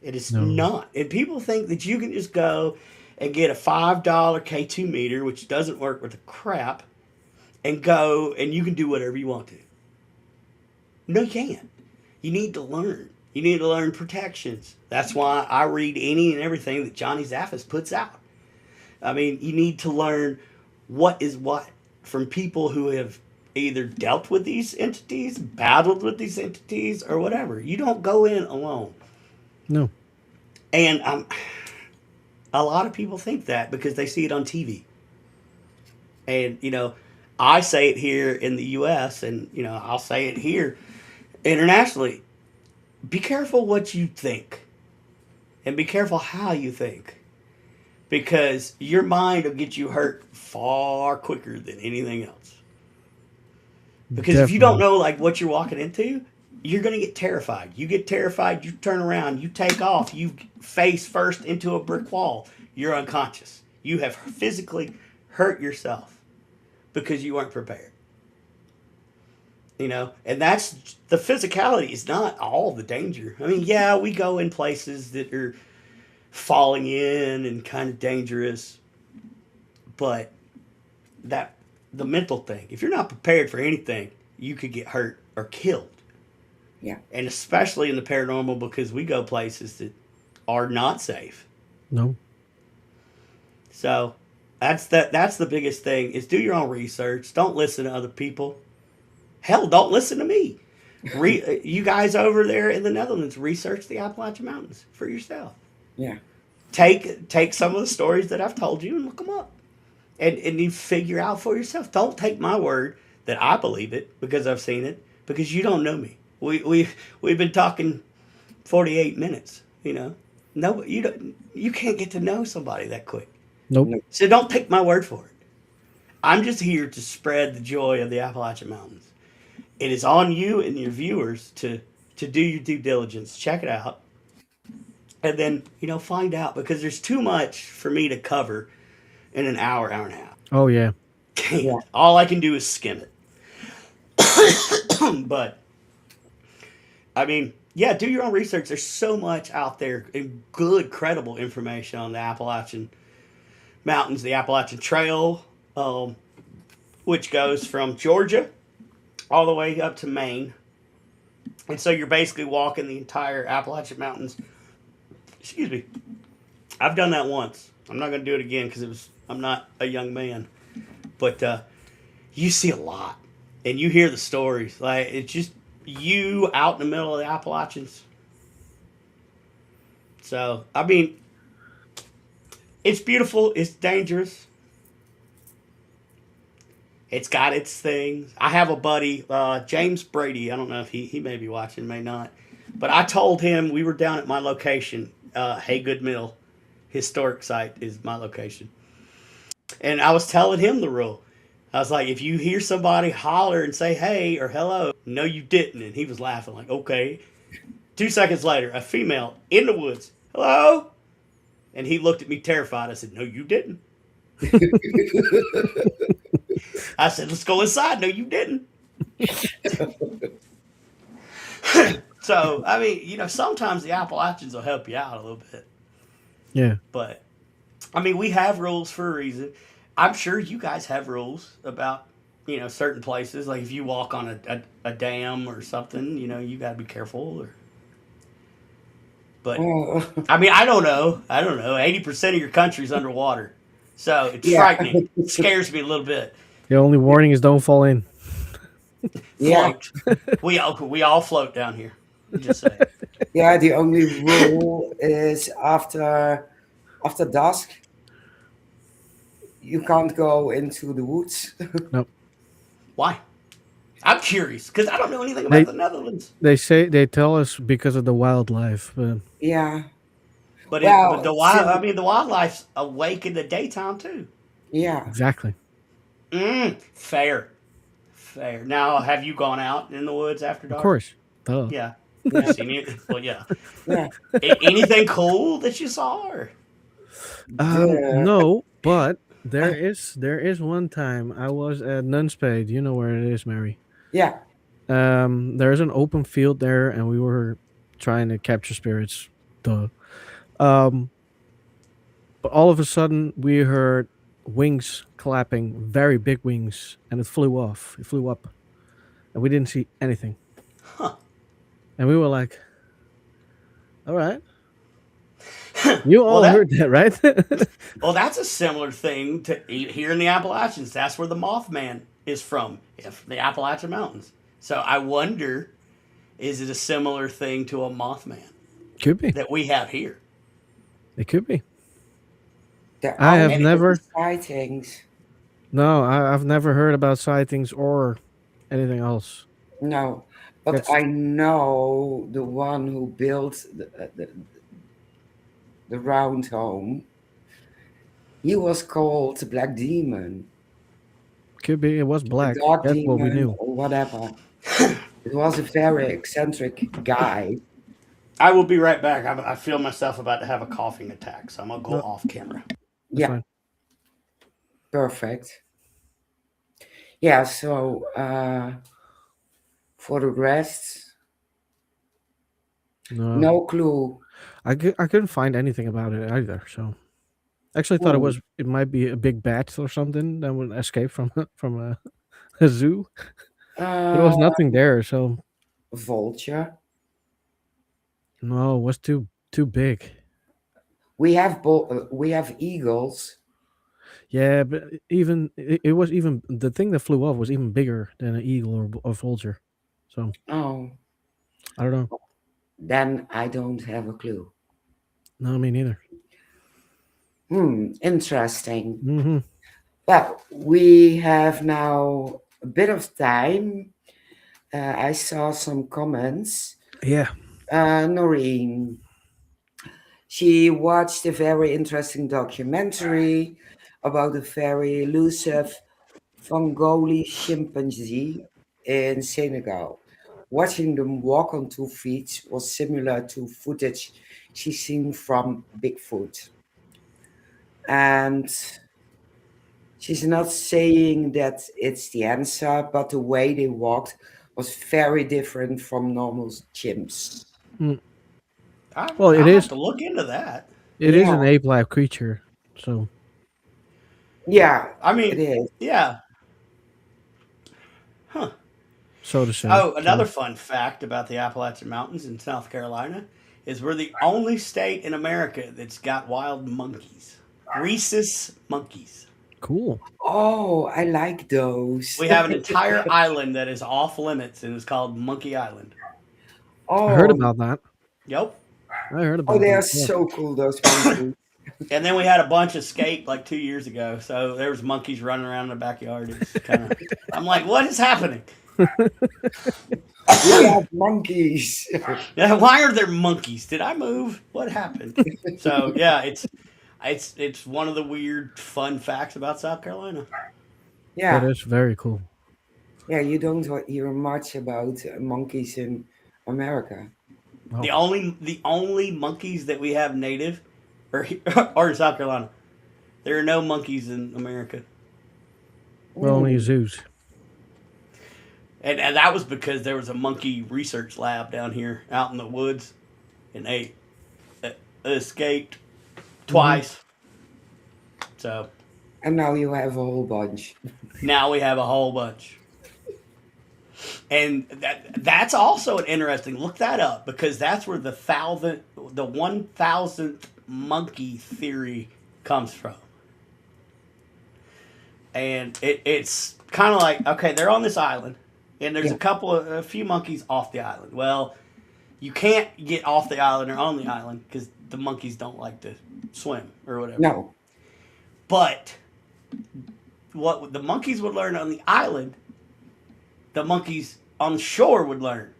It is No. not. And people think that you can just go and get a $5 K2 meter, which doesn't work with a crap, and go and you can do whatever you want to. No, you can't. You need to learn. You need to learn protections. That's why I read any and everything that Johnny Zaffis puts out. I mean, you need to learn what is what from people who have either dealt with these entities, battled with these entities, or whatever. You don't go in alone. No. And a lot of people think that because they see it on TV. And, I say it here in the U.S., and, I'll say it here internationally. Be careful what you think, and be careful how you think, because your mind will get you hurt far quicker than anything else. Because if you don't Definitely. know like what you're walking into, you're gonna get terrified. You get terrified, you turn around, you take off, you face first into a brick wall. You're unconscious. You have physically hurt yourself because you weren't prepared. And that's the physicality is not all the danger. I mean, yeah, we go in places that are falling in and kind of dangerous, but that the mental thing. If you're not prepared for anything, you could get hurt or killed. Yeah. And especially in the paranormal because we go places that are not safe. No. So that's the biggest thing is do your own research. Don't listen to other people. Hell, don't listen to me. You guys over there in the Netherlands, research the Appalachian Mountains for yourself. Yeah. Take some of the stories that I've told you and look them up. And you figure out for yourself. Don't take my word that I believe it because I've seen it, because you don't know me. We've been talking 48 minutes, No, you can't get to know somebody that quick. Nope. No. So don't take my word for it. I'm just here to spread the joy of the Appalachian Mountains. It is on you and your viewers to do your due diligence, check it out, and then find out because there's too much for me to cover in an hour, hour and a half. Oh yeah. Yeah. Can't. All I can do is skim it. But I mean, yeah, do your own research. There's so much out there and good, credible information on the Appalachian Mountains, the Appalachian Trail, which goes from Georgia all the way up to Maine. And so you're basically walking the entire Appalachian Mountains. Excuse me. I've done that once. I'm not going to do it again because I'm not a young man. But you see a lot. And you hear the stories. Like, it's just you out in the middle of the Appalachians. So, I mean, it's beautiful. It's dangerous. It's got its things. I have a buddy, James Brady. I don't know if he may be watching, may not. But I told him we were down at my location, Haygood Mill. Historic site is my location. And I was telling him the rule. I was like, if you hear somebody holler and say hey or hello, no, you didn't. And he was laughing, like, okay. 2 seconds later, a female in the woods, hello? And he looked at me terrified. I said, no, you didn't. I said, let's go inside. No, you didn't. So, I mean, sometimes the Appalachians will help you out a little bit. Yeah. But, I mean, we have rules for a reason. I'm sure you guys have rules about, certain places. Like if you walk on a dam or something, you got to be careful. But, Oh, I mean, I don't know. 80% of your country's underwater. So it's yeah, frightening. It scares me a little bit. The only warning is don't fall in. yeah, Float. We all float down here. Just say. yeah. The only rule is after dusk, you can't go into the woods. No. Why? I'm curious because I don't know anything about They the Netherlands. they tell us because of the wildlife, but Yeah. But Well, the wild. I mean, the wildlife's awake in the daytime too. yeah. exactly. Fair. Fair. Now, have you gone out in the woods after Of dark? course. Duh. Yeah. You Yeah. seen it? Well, yeah. Yeah. Anything cool that you saw? Or? The No, but there is one time I was at Nunspade. You know where it is, Mary. yeah. There's an open field there, and we were trying to capture spirits. Duh. Um, but all of a sudden we heard wings clapping, very big wings, and it flew off. It flew up, and we didn't see anything. Huh. And we were like, "All right, you Well, all heard that, right?" that's a similar thing to here in the Appalachians. That's where the Mothman is from, if the Appalachian Mountains. So I wonder, is it a similar thing to a Mothman Could be. that we have here? It could be. There I are have And many never. sightings. No, I've never heard about sightings or anything else. No, but That's I know the one who built the round home. He was called the Black Demon, could be. It was the black. Dark That's what we Demon, knew. or whatever. It was a very eccentric guy. I will be right back. I feel myself about to have a coughing attack, so I'm gonna go No, off camera. that's Yeah, fine. perfect. Yeah, so for the rest, No, no clue. I couldn't find anything about it either. So actually, I thought Hmm. it might be a big bat or something that would escape from from a zoo. There Uh, was nothing there, so vulture. no, it was too big. We have eagles. Yeah, but even it was even the thing that flew off was even bigger than an eagle or a vulture. So Oh, I don't know. then I don't have a clue. No, me neither. Interesting. Hmm. Well, we have now a bit of time. I saw some comments. Yeah. Noreen, she watched a very interesting documentary about a very elusive Bengali chimpanzee in Senegal. Watching them walk on 2 feet was similar to footage she's seen from Bigfoot. And she's not saying that it's the answer, but the way they walked was very different from normal chimps. Mm. I, Well, it I'll have is to look into that. it is Yeah, an ape-like creature, so yeah, I it mean, is. yeah. Huh. so to say. Oh, So another fun fact about the Appalachian Mountains in South Carolina is we're the only state in America that's got wild monkeys. Rhesus monkeys. cool. Oh, I like those. We have an entire island that is off limits and is called Monkey Island. I heard Oh, about that. Yep. I heard oh, about they are that. Yeah. so cool, those monkeys. And then we had a bunch escape like 2 years ago. So there was monkeys running around in the backyard. It's kind of. I'm like, what is happening? We have monkeys. Yeah, why are there monkeys? Did I move? What happened? So yeah, it's one of the weird fun facts about South Carolina. That Yeah, is very cool. yeah. You don't hear much about monkeys in America. Wow. The only monkeys that we have native are are in South Carolina. There are no monkeys in America, Well, only Mm. zoos. and that was because there was a monkey research lab down here out in the woods, and they uh, escaped Hmm. twice. So And now you have a whole bunch. now we have a whole bunch. And that's also an interesting. Look that up because that's where the 1,000th monkey theory comes from. And it's kind of like, okay, they're on this island, and there's Yeah. a few monkeys off the island. Well, you can't get off the island or on the island because the monkeys don't like to swim or whatever. No. But what the monkeys would learn on the island, the monkeys on the shore would learn.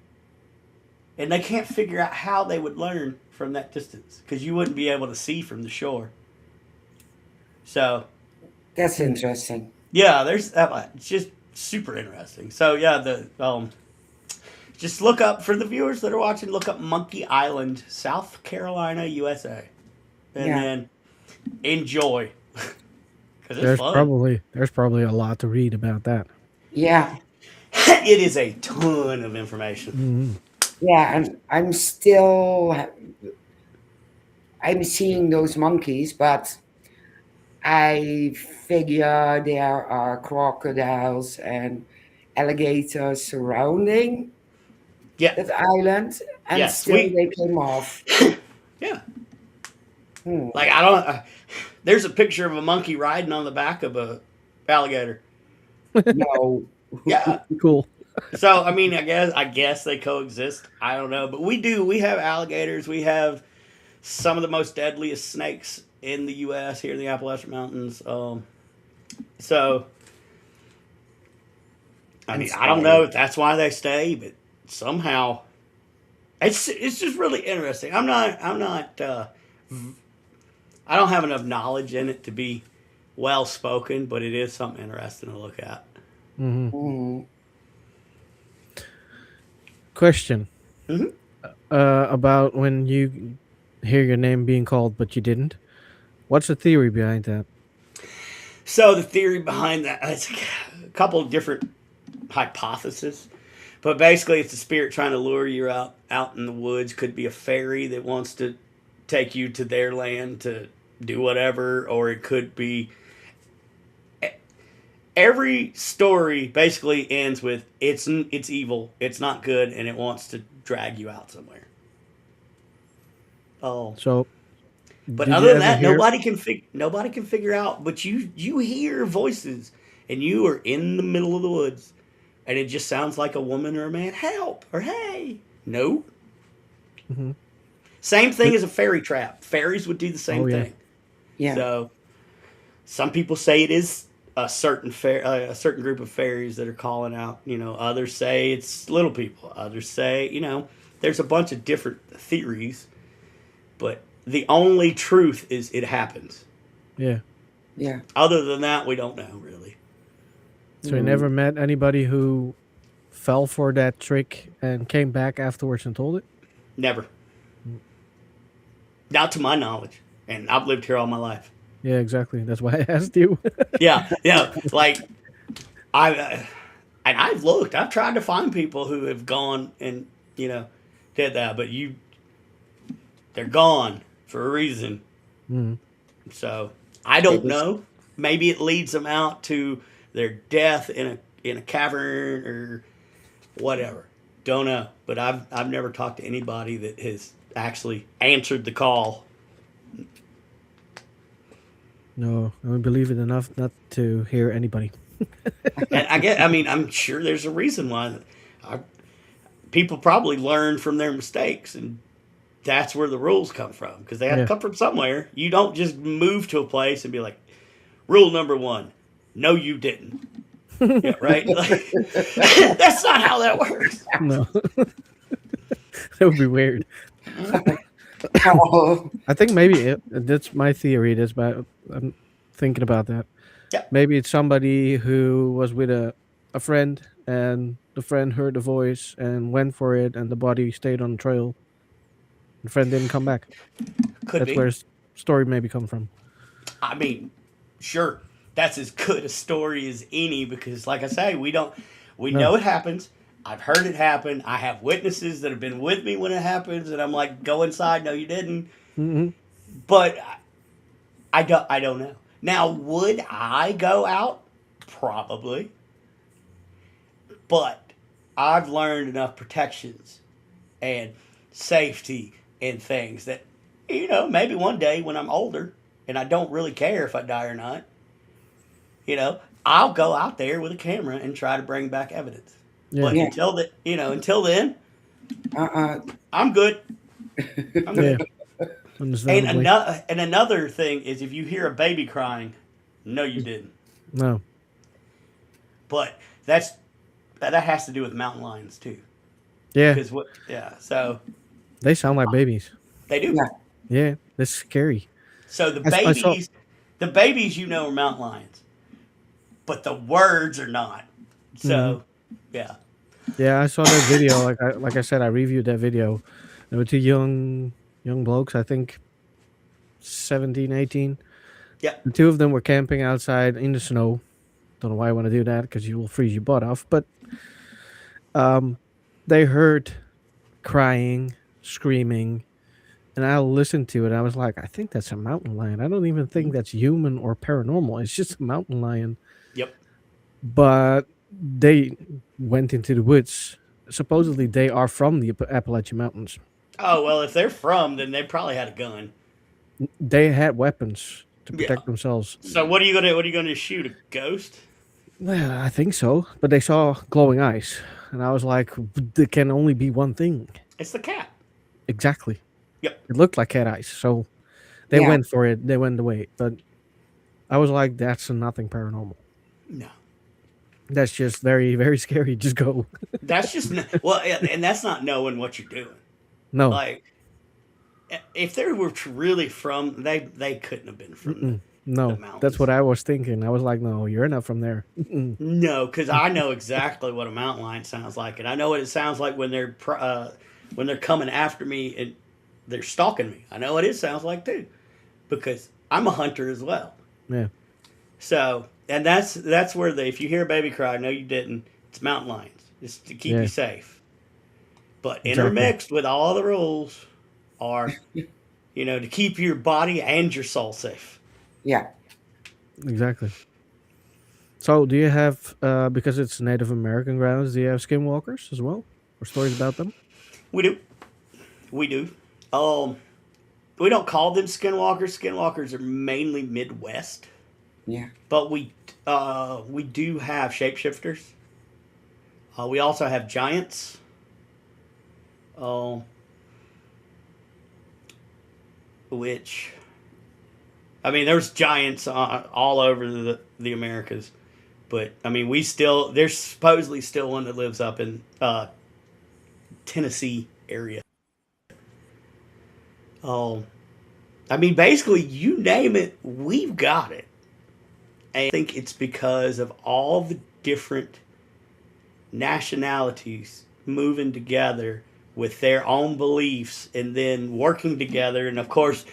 And they can't figure out how they would learn from that distance because you wouldn't be able to see from the shore. So, That's interesting. yeah, there's that. It's just super interesting. So, yeah, just look up for the viewers that are watching. Look up Monkey Island, South Carolina, USA, and Yeah. then enjoy because it's There's fun. probably a lot to read about that. Yeah. It is a ton of information. Hmm. Yeah. And I'm seeing those monkeys, but I figure there are crocodiles and alligators surrounding Yeah. that island, and Yes. still they came off. Yeah. Hmm. Like I don't. There's a picture of a monkey riding on the back of a alligator. No. Yeah. Cool. So I mean, I guess they coexist. I don't know, but we do. We have alligators. We have some of the most deadliest snakes in the U.S. here in the Appalachian Mountains. So I And mean, I don't know spiders. if that's why they stay, but somehow it's just really interesting. I'm not. I don't have enough knowledge in it to be well spoken, but it is something interesting to look at. Hmm. Hmm. Question Hmm. about when you hear your name being called but you didn't. What's the theory behind that? So the theory behind that, it's a couple of different hypotheses, but basically it's a spirit trying to lure you out in the woods. Could be a fairy that wants to take you to their land to do whatever, or it could be every story basically ends with it's evil, it's not good, and it wants to drag you out somewhere. Oh, So, but did other you than ever that, hear? nobody can figure out. But you hear voices, and you are in the middle of the woods, and it just sounds like a woman or a man. Help or hey, no. Mhm. Same thing as a fairy trap. Fairies would do the Oh same yeah. thing. Yeah. So some people say it is a certain group of fairies that are calling out. Others say it's little people. Others say there's a bunch of different theories, but the only truth is it happens. Yeah. Yeah. Other than that, we don't know really. So you Hmm. never met anybody who fell for that trick and came back afterwards and told it? Never, not to my knowledge, and I've lived here all my life. Yeah, exactly. That's why I asked you. Yeah, yeah. Like and I've looked. I've tried to find people who have gone and did that, but they're gone for a reason. Mhm. So I They don't just know. Maybe it leads them out to their death in a cavern or whatever. Don't know. But I've never talked to anybody that has actually answered the call. No, I would believe it enough not to hear anybody. And I'm sure there's a reason why. I, People probably learn from their mistakes and that's where the rules come from, because they have to Yeah. come from somewhere. You don't just move to a place and be like, rule number one, no, you didn't. Yeah, right? Like, that's not how that works. No, that would be weird. Oh, I think maybe that's my theory. That's about I'm thinking about that. Yeah, Maybe it's somebody who was with a friend, and the friend heard the voice and went for it, and the body stayed on the trail. The friend didn't come back. could That's be. where story maybe come from. I mean, sure, that's as good a story as any, because, like I say, we No. know it happens. I've heard it happen. I have witnesses that have been with me when it happens, and I'm like, go inside. No, you didn't. Hmm. But I don't know. Now, would I go out? Probably. But I've learned enough protections and safety and things that, maybe one day when I'm older and I don't really care if I die or not, I'll go out there with a camera and try to bring back evidence. Yeah. But yeah. until then, Uh-uh. I'm good. I'm Yeah. good. And Understandably. another thing is, if you hear a baby crying, no, you didn't. No. But that has to do with mountain lions too, Yeah. because so They sound like babies. they do. Yeah. Yeah. That's scary. So the I saw. babies, are mountain lions, but the words are not. Mhm. So yeah, Yeah, I saw that video. Like I said, I reviewed that video. There were two young blokes. I think 17, 18. yeah, The two of them were camping outside in the snow. Don't know why I want to do that, because you will freeze your butt off. But um, they heard crying, screaming, and I listened to it. I was like, I think that's a mountain lion. I don't even think that's human or paranormal. It's just a mountain lion. yep. But they went into the woods. Supposedly, they are from the Appalachian Mountains. Oh well, if they're from, then they probably had a gun. They had weapons to Yeah. protect themselves. So what are you gonna shoot, a ghost? Well, I think so. But they saw glowing eyes, and I was like, there can only be one thing. It's the cat. Exactly. Yep. It looked like cat eyes, so they Yeah. went for it. They went away. But I was like, that's nothing paranormal. No. That's just very, very scary. Just go. That's just well, and that's not knowing what you're doing. No. Like, if they were really from, they couldn't have been from Mm-mm. the No. mountains. That's what I was thinking. I was like, no, you're not from there. Mm-mm. No, because I know exactly what a mountain lion sounds like, and I know what it sounds like when they're coming after me and they're stalking me. I know what it sounds like too, because I'm a hunter as well. Yeah. So, and that's where if you hear a baby cry, no, you didn't. It's mountain lions. It's to keep Yeah. you safe. But Exactly. intermixed with all the rules are, to keep your body and your soul safe. Yeah. Exactly. So, do you have, because it's Native American grounds, do you have skinwalkers as well? Or stories about them? We do. We do. We don't call them skinwalkers. Skinwalkers are mainly Midwest, Yeah. but we do have shapeshifters. We also have giants. Which, I mean, there's giants all over the Americas, but I mean, there's supposedly still one that lives up in Tennessee area. I mean, basically, you name it, we've got it. And I think it's because of all the different nationalities moving together with their own beliefs and then working together. And of course,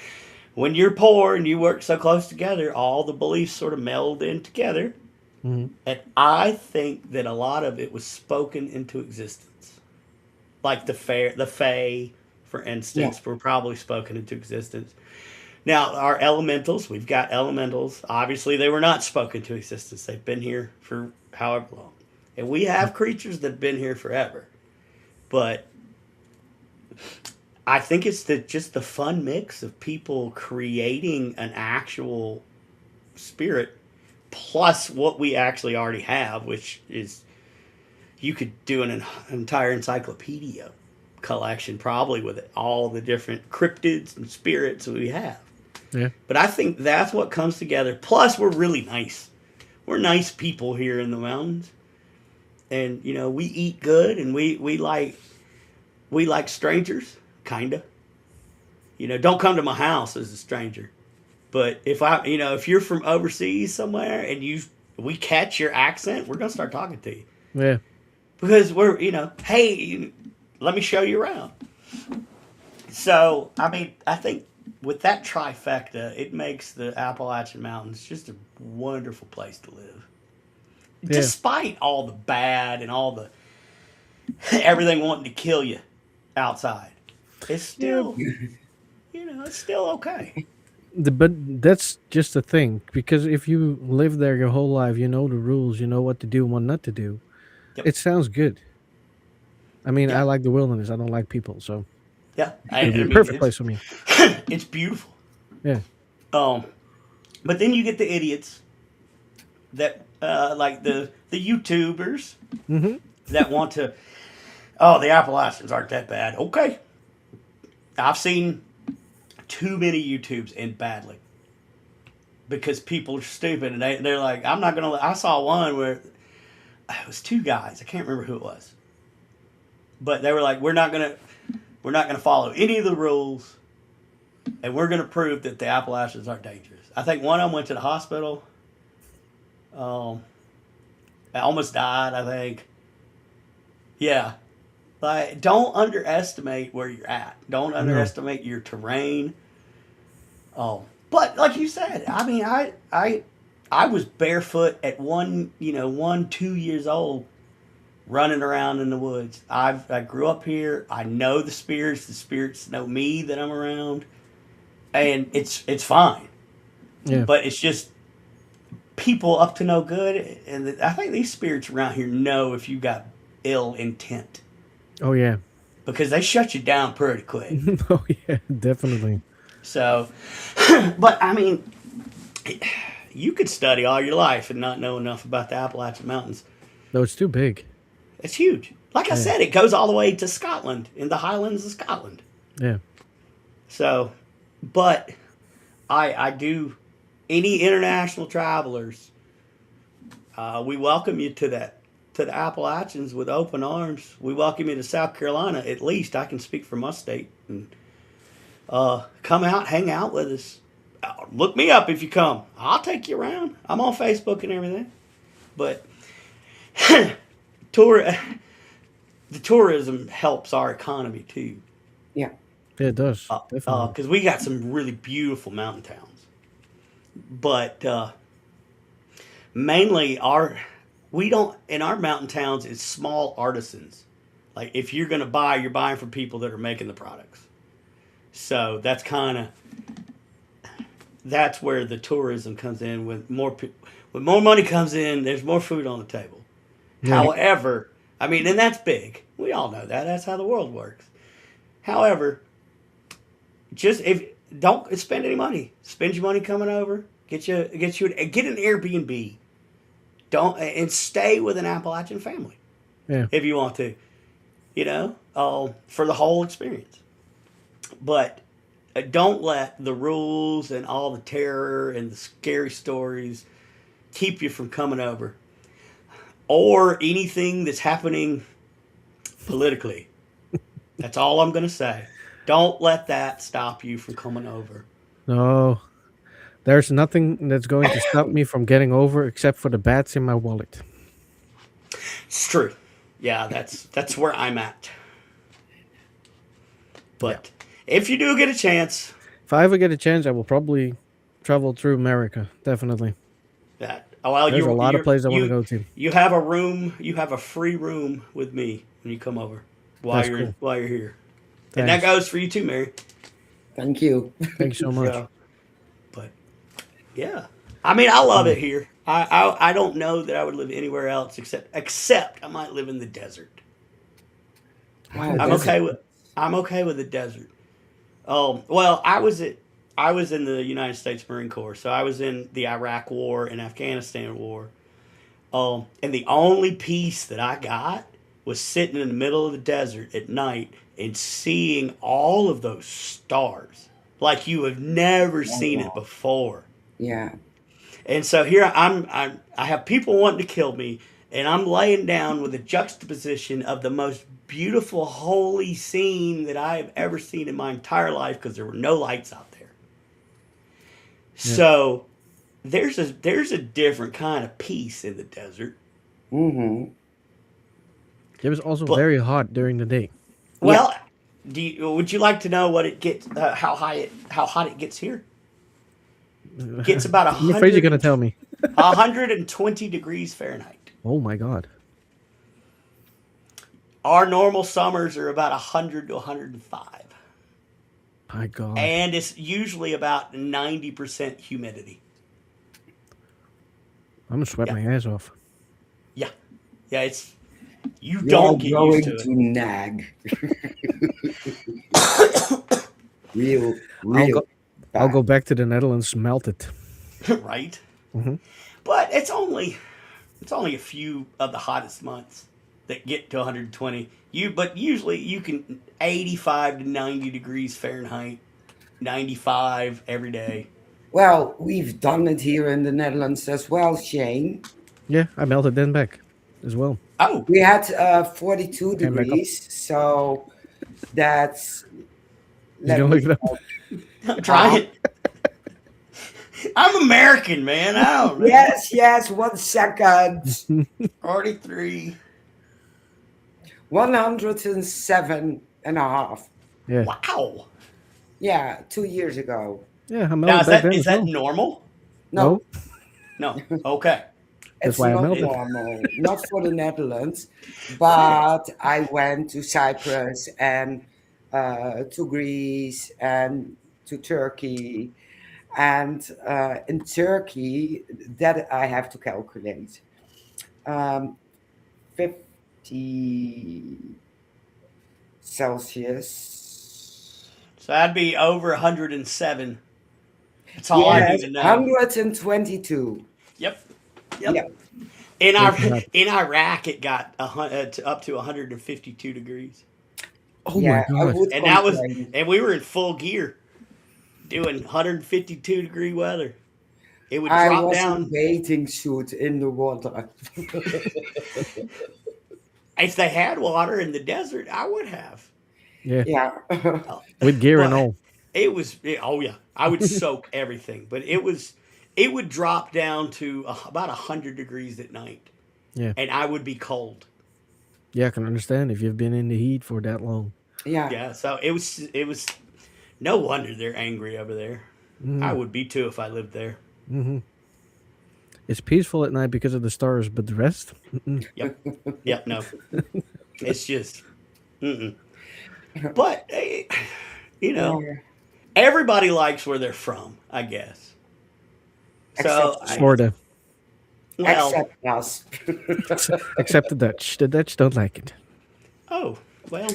when you're poor and you work so close together, all the beliefs sort of meld in together. Hmm. And I think that a lot of it was spoken into existence. Like the Fae, for instance, were probably spoken into existence. Now, our elementals, we've got elementals. Obviously, they were not spoken to existence. They've been here for however long. And we have creatures that have been here forever. But I think it's just the fun mix of people creating an actual spirit plus what we actually already have, which is you could do an entire encyclopedia collection, probably with all the different cryptids and spirits we have. Yeah. But I think that's what comes together. Plus, we're really nice. We're nice people here in the mountains, and we eat good, and we like strangers, kinda. Don't come to my house as a stranger. But if you're from overseas somewhere and we catch your accent, we're gonna start talking to you Yeah. because we're, hey, let me show you around. So, I mean, I think with that trifecta, it makes the Appalachian Mountains just a wonderful place to live. Yeah. Despite all the bad and all the everything wanting to kill you outside, it's still, it's still okay. But that's just the thing, because if you live there your whole life, you know the rules, you know what to do and what not to do. Yep. It sounds good. I mean, I Yeah, like the wilderness. I don't like people, so yeah. it'd be I a mean, perfect place for me. it's beautiful. Yeah. Um, but then you get the idiots that like the YouTubers Mm-hmm. that want to. Oh, the Appalachians aren't that bad. Okay, I've seen too many YouTubes end badly because people are stupid and they're like, I'm not gonna. I saw one where it was two guys. I can't remember who it was, but they were like, we're not gonna follow any of the rules, and we're gonna prove that the Appalachians aren't dangerous. I think one of them went to the hospital. I almost died, I think. Yeah. Like, don't underestimate where you're at. Don't No. underestimate your terrain. But like you said, I mean, I was barefoot at 2 years old, running around in the woods. I grew up here. I know the spirits. The spirits know me that I'm around, and it's fine. Yeah. But it's just people up to no good, and I think these spirits around here know if you got ill intent Oh yeah. because they shut you down pretty quick. Oh yeah, definitely. So, but I mean, you could study all your life and not know enough about the Appalachian Mountains. No, it's too big. It's huge. Like I Yeah. said, it goes all the way to Scotland, in the Highlands of Scotland. Yeah. So, but I do, any international travelers, we welcome you to the Appalachians with open arms. We welcome you to South Carolina. At least I can speak for my state. And come out, hang out with us. Look me up if you come. I'll take you around. I'm on Facebook and everything. But tour, the tourism helps our economy too. Yeah. Yeah, it does. Definitely. Because we got some really beautiful mountain towns. But mainly we don't, in our mountain towns, it's small artisans. Like if you're going to buy, you're buying from people that are making the products. So that's where the tourism comes in. When more money comes in, there's more food on the table. Yeah. However, I mean, and that's big. We all know that. That's how the world works. However, just if don't spend any money. Spend your money coming over. Get an Airbnb. Don't and stay with an Appalachian family Yeah. if you want to. For the whole experience. But don't let the rules and all the terror and the scary stories keep you from coming over, or anything that's happening politically. That's all I'm going to say. Don't let that stop you from coming over. No. There's nothing that's going to stop me from getting over except for the bats in my wallet. It's true. Yeah, that's where I'm at. But if you do get a chance, If I ever get a chance, I will probably travel through America. Definitely. There's a lot of places I want to go to. You have a room. You have a free room with me when you come over That's cool. while you're here, and that Thanks. goes for you too, Mary. Thank you. Thank you so much. So, but yeah, I mean, I love it here. I don't know that I would live anywhere else except I might live in the desert. Wow, I'm that's- okay with the desert. Well, I was in the United States Marine Corps, so I was in the Iraq War and Afghanistan War. And the only peace that I got was sitting in the middle of the desert at night and seeing all of those stars like you have never Oh, seen it wow. before. Yeah. And so here I have people wanting to kill me, and I'm laying down with a juxtaposition of the most beautiful, holy scene that I have ever seen in my entire life because there were no lights out there. Yeah. So there's a different kind of peace in the desert. Mm-hmm. It was also But very hot during the day. Yeah. well, would you like to know what it gets? How hot it gets here? Gets about I'm afraid you're gonna tell me. 120 degrees Fahrenheit. Oh my god. Our normal summers are about 100 to 105. My god. And it's usually about 90% humidity. I'm gonna sweat Yeah. my ass off. Yeah. Yeah, you You're don't get going used to to nag. real, I'll real. go. I'll bad. go back to the Netherlands, melt it. it, right? Mhm. But it's only a few of the hottest months that get to 120. But usually you can 85 to 90 degrees Fahrenheit, 95 every day. Well, we've done it here in the Netherlands as well, Shane. Yeah, I melted then back as well. Oh, We had 42 Came back up. degrees, so that's. He's Let gonna me. look it up. try it. I'm American, man. I don't know. Yes, 1 second. 43. 107.5. Yeah. Wow. Yeah, 2 years ago. Yeah, I Now melted back then is as that well. normal? No, No. Okay. it's why I not melted. normal. Not for the Netherlands, but I went to Cyprus and to Greece and to Turkey. And in Turkey, that I have to calculate. 50 Celsius. So that'd be over 107. That's all I Yes, need to know. 122. Yep. Yeah. Yep. In That's hot. in Iraq, it got up to 152 degrees, Oh Yeah, my I god. would complain. and we were in full gear, doing 152-degree weather. It would I drop was in down. bathing suit in the water. If they had water in the desert, I would have. Yeah. Yeah. With gear and But all. oh yeah, I would soak everything, but it would drop down to about 100 degrees at night, Yeah. and I would be cold. Yeah, I can understand if you've been in the heat for that long. Yeah. Yeah, so it was no wonder they're angry over there. I would be too if I lived there. It's peaceful at night because of the stars, but the rest? Yep, no, it's just, but Yeah. everybody likes where they're from, I guess. So, Except, Sorta. well, except us. Except the Dutch. The Dutch don't like it. oh, well,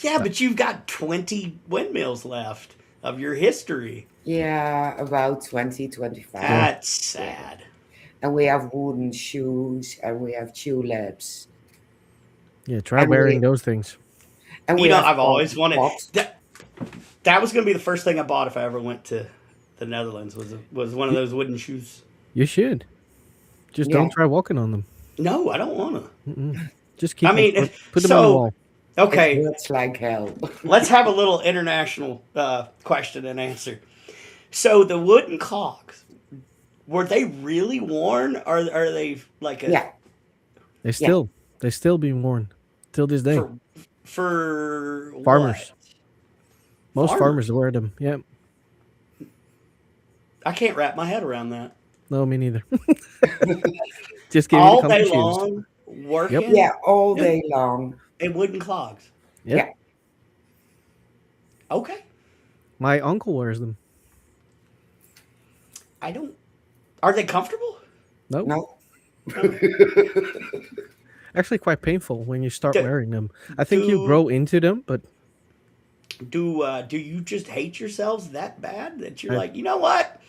yeah, but you've got 20 windmills left of your history. Yeah, about 20, 25. That's sad. And we have wooden shoes and we have tulips. Yeah, try And wearing we- those things. And we have I've always wanted pots. that was going to be the first thing I bought if I ever went to the Netherlands was one of those wooden shoes. You should. Just Yeah. Mm. don't try walking on them. No, I don't want to. Just keep I mean, them, put them on the so- wall. Okay, It hurts like hell. let's have a little international question and answer. So the wooden clogs, were they really worn, or are they like a Yeah. They still being worn till this day. for Farmers. what? Most farmers wear them. Yeah. I can't wrap my head around that. No, me neither. Just give me All the day comfy shoes. long, working Yeah, all day long. in wooden clogs. Yep. Yeah. Okay, My uncle wears them. I don't. Are they comfortable? No, No. actually quite painful when you start Do- wearing them. I think you do- grow into them, but Do you just hate yourselves that bad that you're I- like, you know what?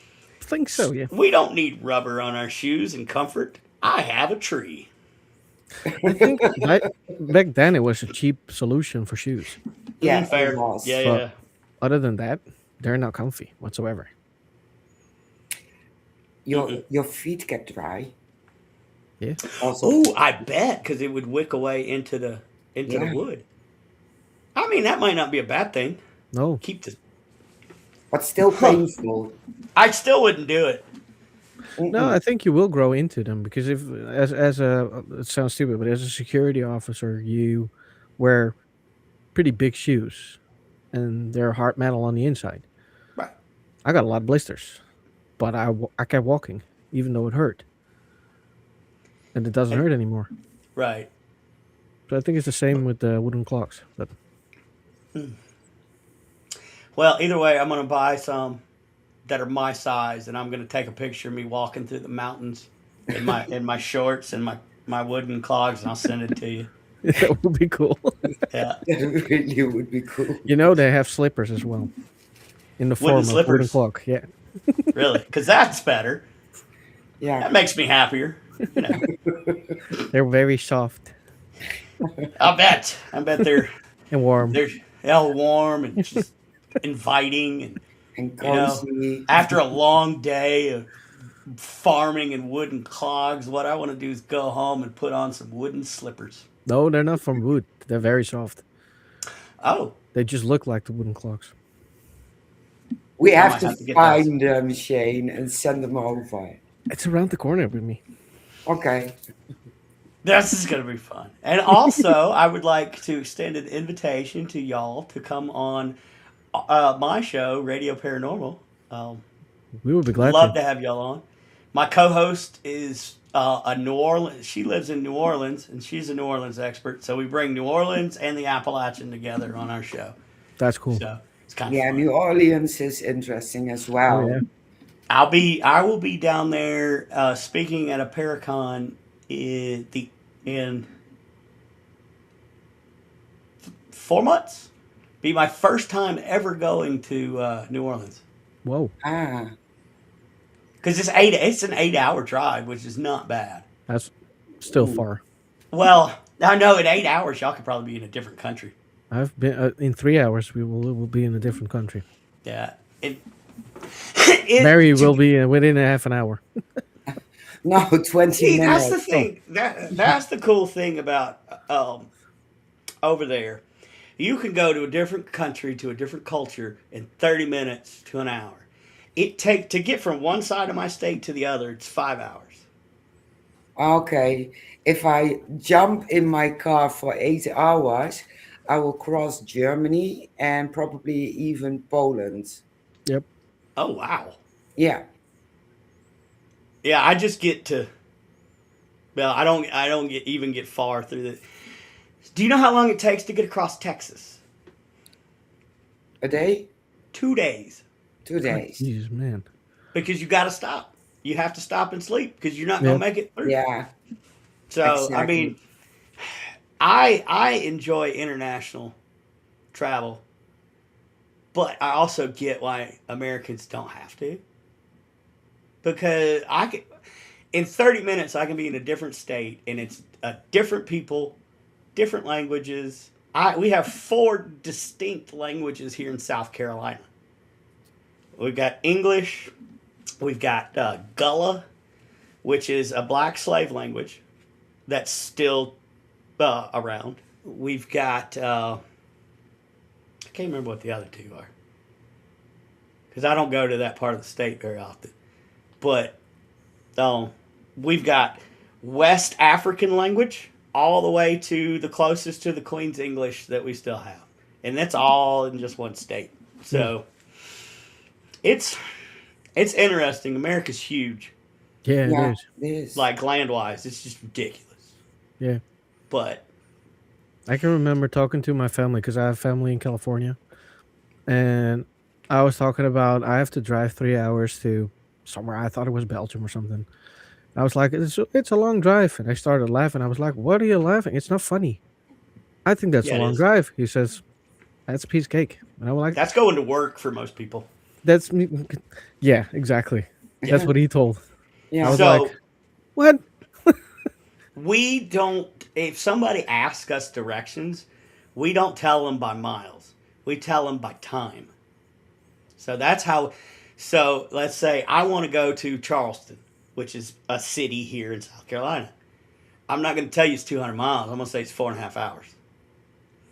I think so. Yeah. We don't need rubber on our shoes and comfort. I have a tree. I think back then it was a cheap solution for shoes. Yeah, it Fair. Yeah, was. But yeah. other than that, they're not comfy whatsoever. Your feet get dry. Yeah. Also, Oh, I bet because it would wick away into the yeah, wood. I mean, that might not be a bad thing. No. Keep the. but still Huh. painful. I still wouldn't do it. No, Mm-mm. I think you will grow into them because if as a it sounds stupid, but as a security officer, you wear pretty big shoes and they're hard metal on the inside. Right. I got a lot of blisters, but I kept walking even though it hurt, and it doesn't And, hurt anymore. right. So I think it's the same with the wooden clocks. But Well, either way, I'm gonna buy some that are my size, and I'm gonna take a picture of me walking through the mountains in my shorts and my wooden clogs, and I'll send it to you. that would be cool. Yeah, That really would be cool. You know they have slippers as well in the wooden form of wooden slippers, clock. Yeah, really, because that's better. Yeah. That makes me happier. You know, they're very soft I bet. I bet they're and warm. they're hell warm and just inviting, and And you know, cozy. after a long day of farming and wooden clogs, what I want to do is go home and put on some wooden slippers. No, they're not from wood. They're very soft. Oh, They just look like the wooden clocks. We I have might to have to get those. find them, Shane, and send them over. It's around the corner with me. Okay. This is going to be fun. And also, I would like to extend an invitation to y'all to come on my show, Radio Paranormal. We would be glad Love to. to have y'all on. My co-host is a New Orleans. She lives in New Orleans, and she's a New Orleans expert. So we bring New Orleans and the Appalachian together on our show. That's cool. So it's kind of Yeah, fun. New Orleans is interesting as Oh well. yeah. I will be down there speaking at a Paracon in 4 months. Be my first time ever going to New Orleans Whoa. Ah, because it's an 8 hour drive, which is not bad. That's still ooh. far. Well, I know in 8 hours y'all could probably be in a different country. I've been in 3 hours. We will be in a different country. Yeah, Mary to will be within a half an hour. No, 20 See, that's the minutes. thing. That's the cool thing about over there. You can go to a different country to a different culture in 30 minutes to an hour. It take to get from one side of my state to the other. It's 5 hours. Okay. If I jump in my car for 8 hours, I will cross Germany and probably even Poland. Yep. Oh wow. Yeah. Yeah, I just get to. Well, I don't. I don't even get far through the. Do you know how long it takes to get across Texas? A day? 2 days. 2 days. Jesus, man. Because you got to stop. You have to stop and sleep because you're not Yeah. gonna make it through. Yeah, So I exactly. mean, I enjoy international travel, but I also get why Americans don't have to. Because I can, in 30 minutes, I can be in a different state, and it's different people, different languages. We have 4 distinct languages here in South Carolina. We've got English, we've got Gullah, which is a black slave language that's still around. We've got I can't remember what the other 2 are because I don't go to that part of the state very often. But we've got West African language all the way to the closest to the Queen's English that we still have, and that's all in just one state. So it's interesting. America's huge, Yeah, it Yeah, is. it is. like land wise. It's just ridiculous. Yeah. But I can remember talking to my family because I have family in California, and I was talking about I have to drive 3 hours to somewhere. I thought it was Belgium or something. I was like, it's a long drive, and I started laughing. I was like, "What are you laughing? It's not funny." I think that's yeah, a it long is. drive. He says, "That's a piece of cake," and I was like, That's going to work for most people. "That's me." Yeah, exactly. That's Yeah. what he told. I Yeah. was So like, "What?" We don't. If somebody asks us directions, we don't tell them by miles. We tell them by time. So that's how. So let's say I want to go to Charleston, which is a city here in South Carolina. I'm not going to tell you it's 200 miles. I'm going to say it's 4.5 hours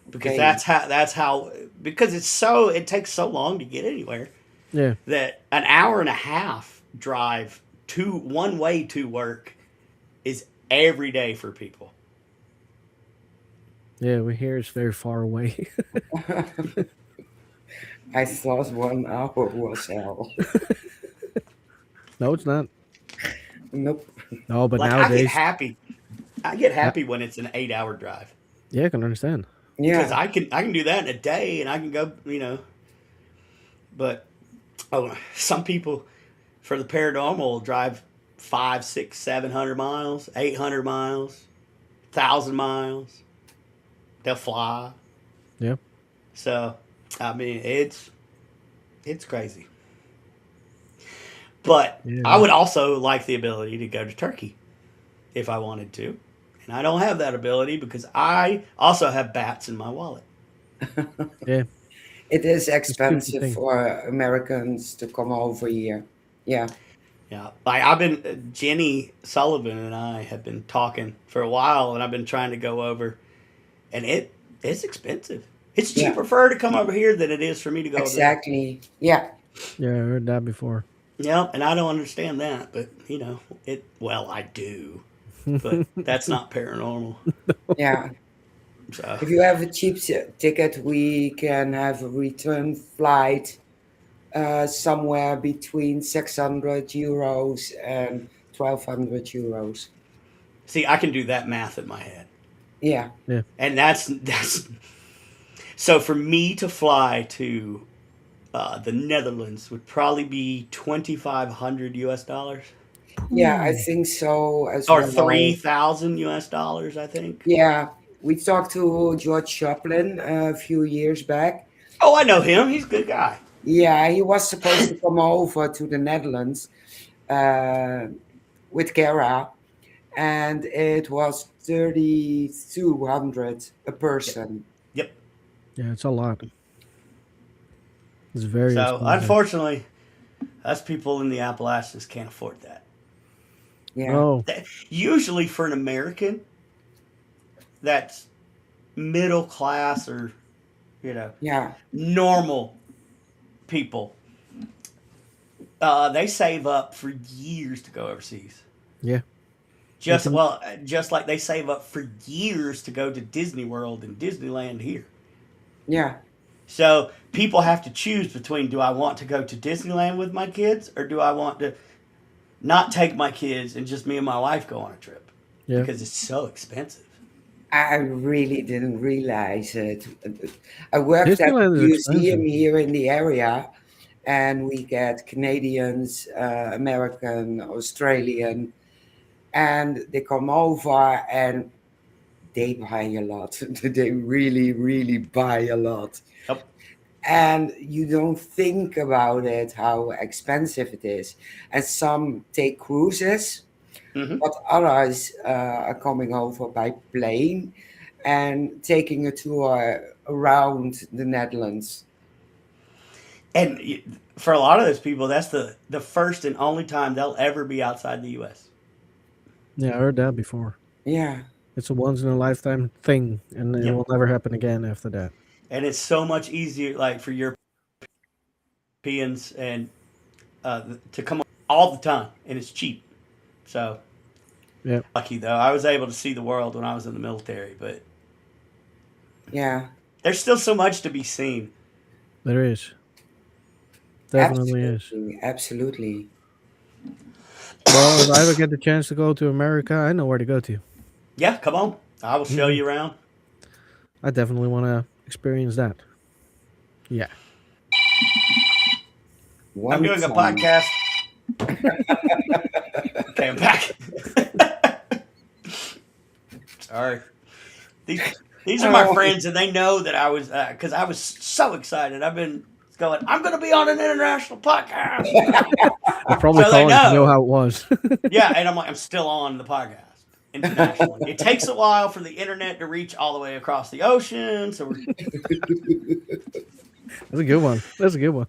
because Okay. that's how because it takes so long to get anywhere Yeah, that an hour and a half drive to one way to work is every day for people. yeah. We hear it's very far away. I thought 1 hour was hell. No, it's not. Nope. No, but Like I get nowadays, happy. I get uh, happy when it's an 8 hour drive yeah, I can understand. because Yeah. I can do that in a day and I can go But some people for the paranormal will drive 5, 6, 700 miles, 800 miles, 1,000 miles. They'll fly. Yeah, So I mean it's crazy. But yeah, it I is. would also like the ability to go to Turkey if I wanted to. And I don't have that ability because I also have bats in my wallet. Yeah, It is it's a beautiful expensive thing. for Americans to come over here. Yeah. Yeah, like I've been Jenny Sullivan and I have been talking for a while, and I've been trying to go over, and it's expensive. It's Yeah. cheaper for her to come over here than it is for me to go over there. Exactly. Yeah. Yeah, I heard that before. Yeah, and I don't understand that, but it. Well, I do, but that's not paranormal. Yeah. So If you have a cheap ticket, we can have a return flight somewhere between 600 euros and 1200 euros. see, I can do that math in my head, Yeah. Yeah, and that's so for me to fly to the Netherlands would probably be 2,500 US dollars Yeah, I Ooh. think so as or well. 3,000 US dollars, I think. Yeah. We talked to George Chaplin a few years back. Oh, I know him. He's a good guy. Yeah, he was supposed to come over to the Netherlands uh, with Kara, and it was 3,200 a Yep. person. Yep. Yeah, it's a lot. It's very So expensive. unfortunately, us people in the Appalachians can't afford that. Yeah. No, Usually, for an American that's middle class or Yeah. normal people, they save up for years to go overseas. yeah, they Just can. well, just like they save up for years to go to Disney World and Disneyland here. Yeah. So people have to choose between do I want to go to Disneyland with my kids or do I want to not take my kids and just me and my wife go on a trip Yeah, because it's so expensive. I really didn't realize it. I worked at a Disneyland is museum expensive. here in the area, and we get Canadians, American, Australian, and they come over and they buy a lot. They really, really buy a lot. Yep. And you don't think about it, how expensive it is. And some take cruises, Hmm. but others are coming over by plane and taking a tour around the Netherlands. And for a lot of those people, that's the first and only time they'll ever be outside the U.S. Yeah, I heard that before. Yeah, It's a once in a lifetime thing, and it Yep. will never happen again after that. And it's so much easier, like for Europeans and to come all the time, and it's cheap. So Yeah, lucky though, I was able to see the world when I was in the military, but yeah, there's still so much to be seen. there is. Definitely is. absolutely, absolutely. Well, if I ever get the chance to go to America, I know where to go to. Yeah, come on, I will show Hmm. you around. I definitely want to experience that. Yeah. I'm One doing a time. podcast. Okay, I'm back. Sorry. These these are my Oh, friends, and they know that I was because I was so excited. I've been going. I'm going to be on an international podcast, They're probably so they calling to know know. how it was. Yeah, and I'm like, I'm still on the podcast. internationally. It takes a while for the internet to reach all the way across the ocean. So we're, That's a good one. That's a good one.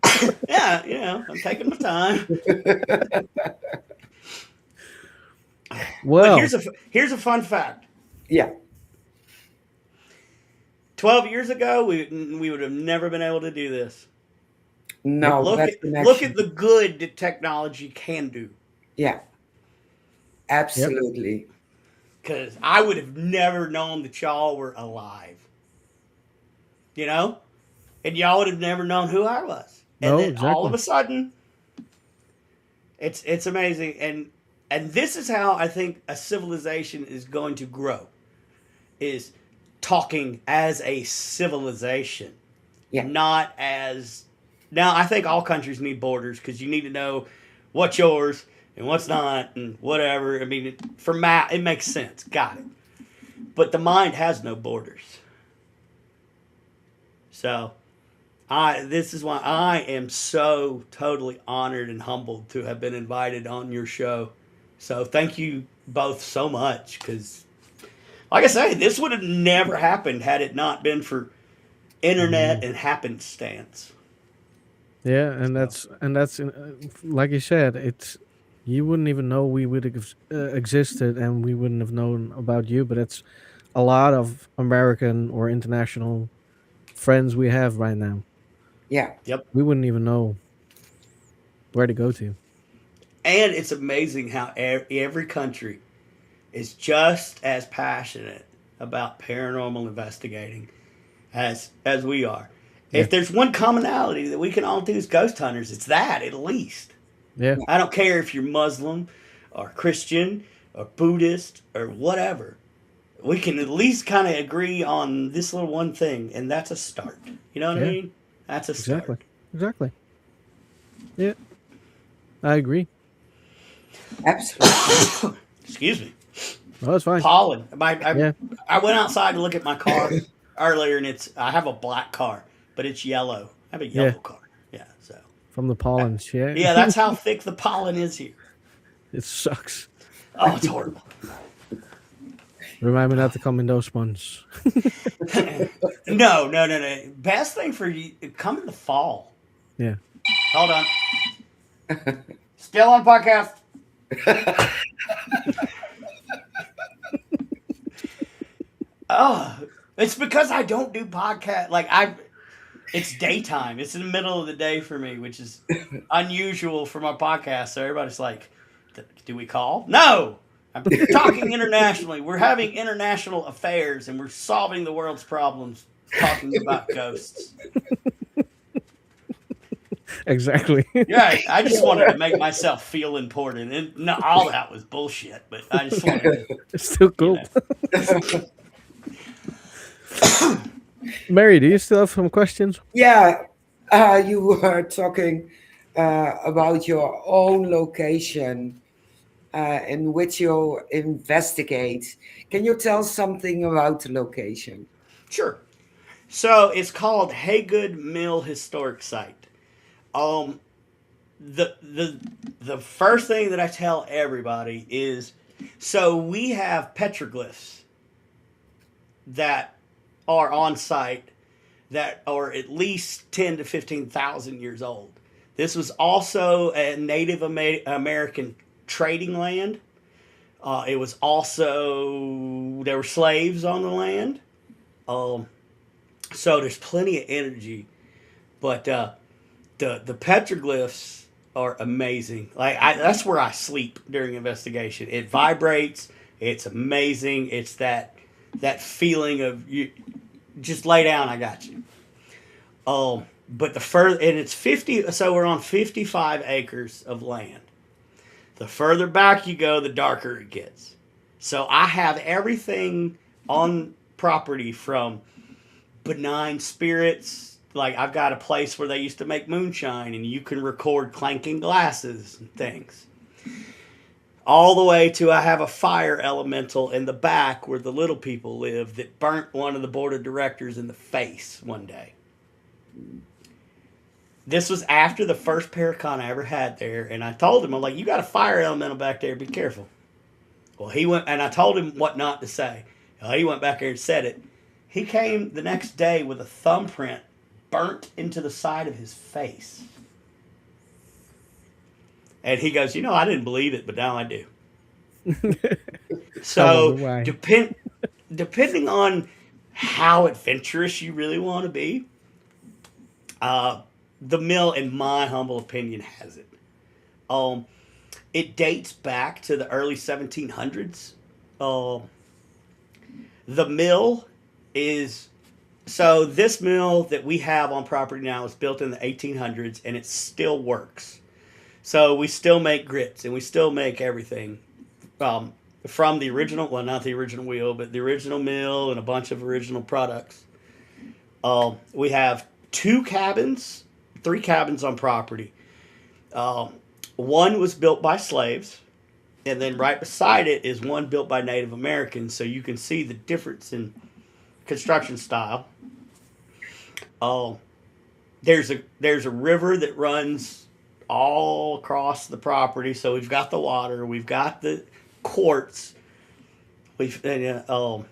yeah, you know, I'm taking my time. But Well, here's a fun fact. Yeah. 12 years ago, we would have never been able to do this. No, Look that at connection. the good that technology can do. Yeah, yep. absolutely. Because I would have never known that y'all were alive. You know? And y'all would have never known who I was. And No, then all of exactly. a sudden, it's amazing. And this is how I think a civilization is going to grow. Is talking as a civilization, Yeah, not as now. I think all countries need borders because you need to know what's yours and what's not and whatever. I mean, for math, it makes sense. Got it. But the mind has no borders. So, this is why I am so totally honored and humbled to have been invited on your show. So, thank you both so much because, like I say, this would have never happened had it not been for Mhm. internet and happenstance. Yeah, and So, that's like you said, it's you wouldn't even know we would have existed, and we wouldn't have known about you. But it's a lot of American or international friends we have right now. yeah, yep. We wouldn't even know where to go to. And it's amazing how every country is just as passionate about paranormal investigating as we are. Yeah, If there's one commonality that we can all do as ghost hunters, it's that at least. yeah, I don't care if you're Muslim or Christian or Buddhist or whatever. We can at least kind of agree on this little one thing, and that's a start. You know what I yeah. mean? That's a start. Exactly, exactly. Yeah, I agree. absolutely. Excuse me. No, it's fine. Pollen. Yeah, I went outside to look at my car earlier, and I have a black car, but it's yellow. I have a yeah. yellow car. Yeah, so From the pollens. Yeah, yeah, that's how thick the pollen is here. it sucks. Oh, it's horrible. Remind me not to come in those ones. No. Best thing for you, come in the fall. Yeah. Hold on. Still on podcast. Oh, it's because I don't do podcast. It's daytime. It's in the middle of the day for me, which is unusual for my podcast. So everybody's like, "Do we call?" No, I'm talking internationally. We're having international affairs, and we're solving the world's problems, talking about ghosts. Exactly. Yeah, I just wanted to make myself feel important, and no, all that was bullshit. But I just wanted to, It's still you cool. know. Mary, do you still have some questions? Yeah, you were talking about your own location in which you investigate. Can you tell something about the location? Sure. So it's called Haygood Mill Historic Site. Um, the first thing that I tell everybody is, so we have petroglyphs that are on site that are at least 10 to 15,000 years old. This was also a Native American trading land. It was also, there were slaves on the land. Um, so there's plenty of energy, but the petroglyphs are amazing. That's where I sleep during investigation. It vibrates. It's amazing. It's that feeling of you just lay down. I got you. But the further, and it's 50. So we're on 55 acres of land. The further back you go, the darker it gets. So I have everything on property from benign spirits. Like I've got a place where they used to make moonshine, and you can record clanking glasses and things. All the way to I have a fire elemental in the back where the little people live that burnt one of the board of directors in the face one day. This was after the first Paracon I ever had there, and I told him, I'm like, you got a fire elemental back there, be careful. Well, he went, and I told him what not to say. He went back there and said it. He came the next day with a thumbprint burnt into the side of his face. And he goes, I didn't believe it, but now I do. I wonder So why. depending on how adventurous you really want to be, the mill, in my humble opinion, has it. Um, it dates back to the early 1700s. Um, the mill is so this mill that we have on property now was built in the 1800s, and it still works. So we still make grits and we still make everything um, from the original, well, not the original wheel, but the original mill and a bunch of original products. We have three cabins on property. Um, One was built by slaves, and then right beside it is one built by Native Americans. So you can see the difference in construction style. Um, there's a river that runs all across the property. So we've got the water, we've got the quartz, and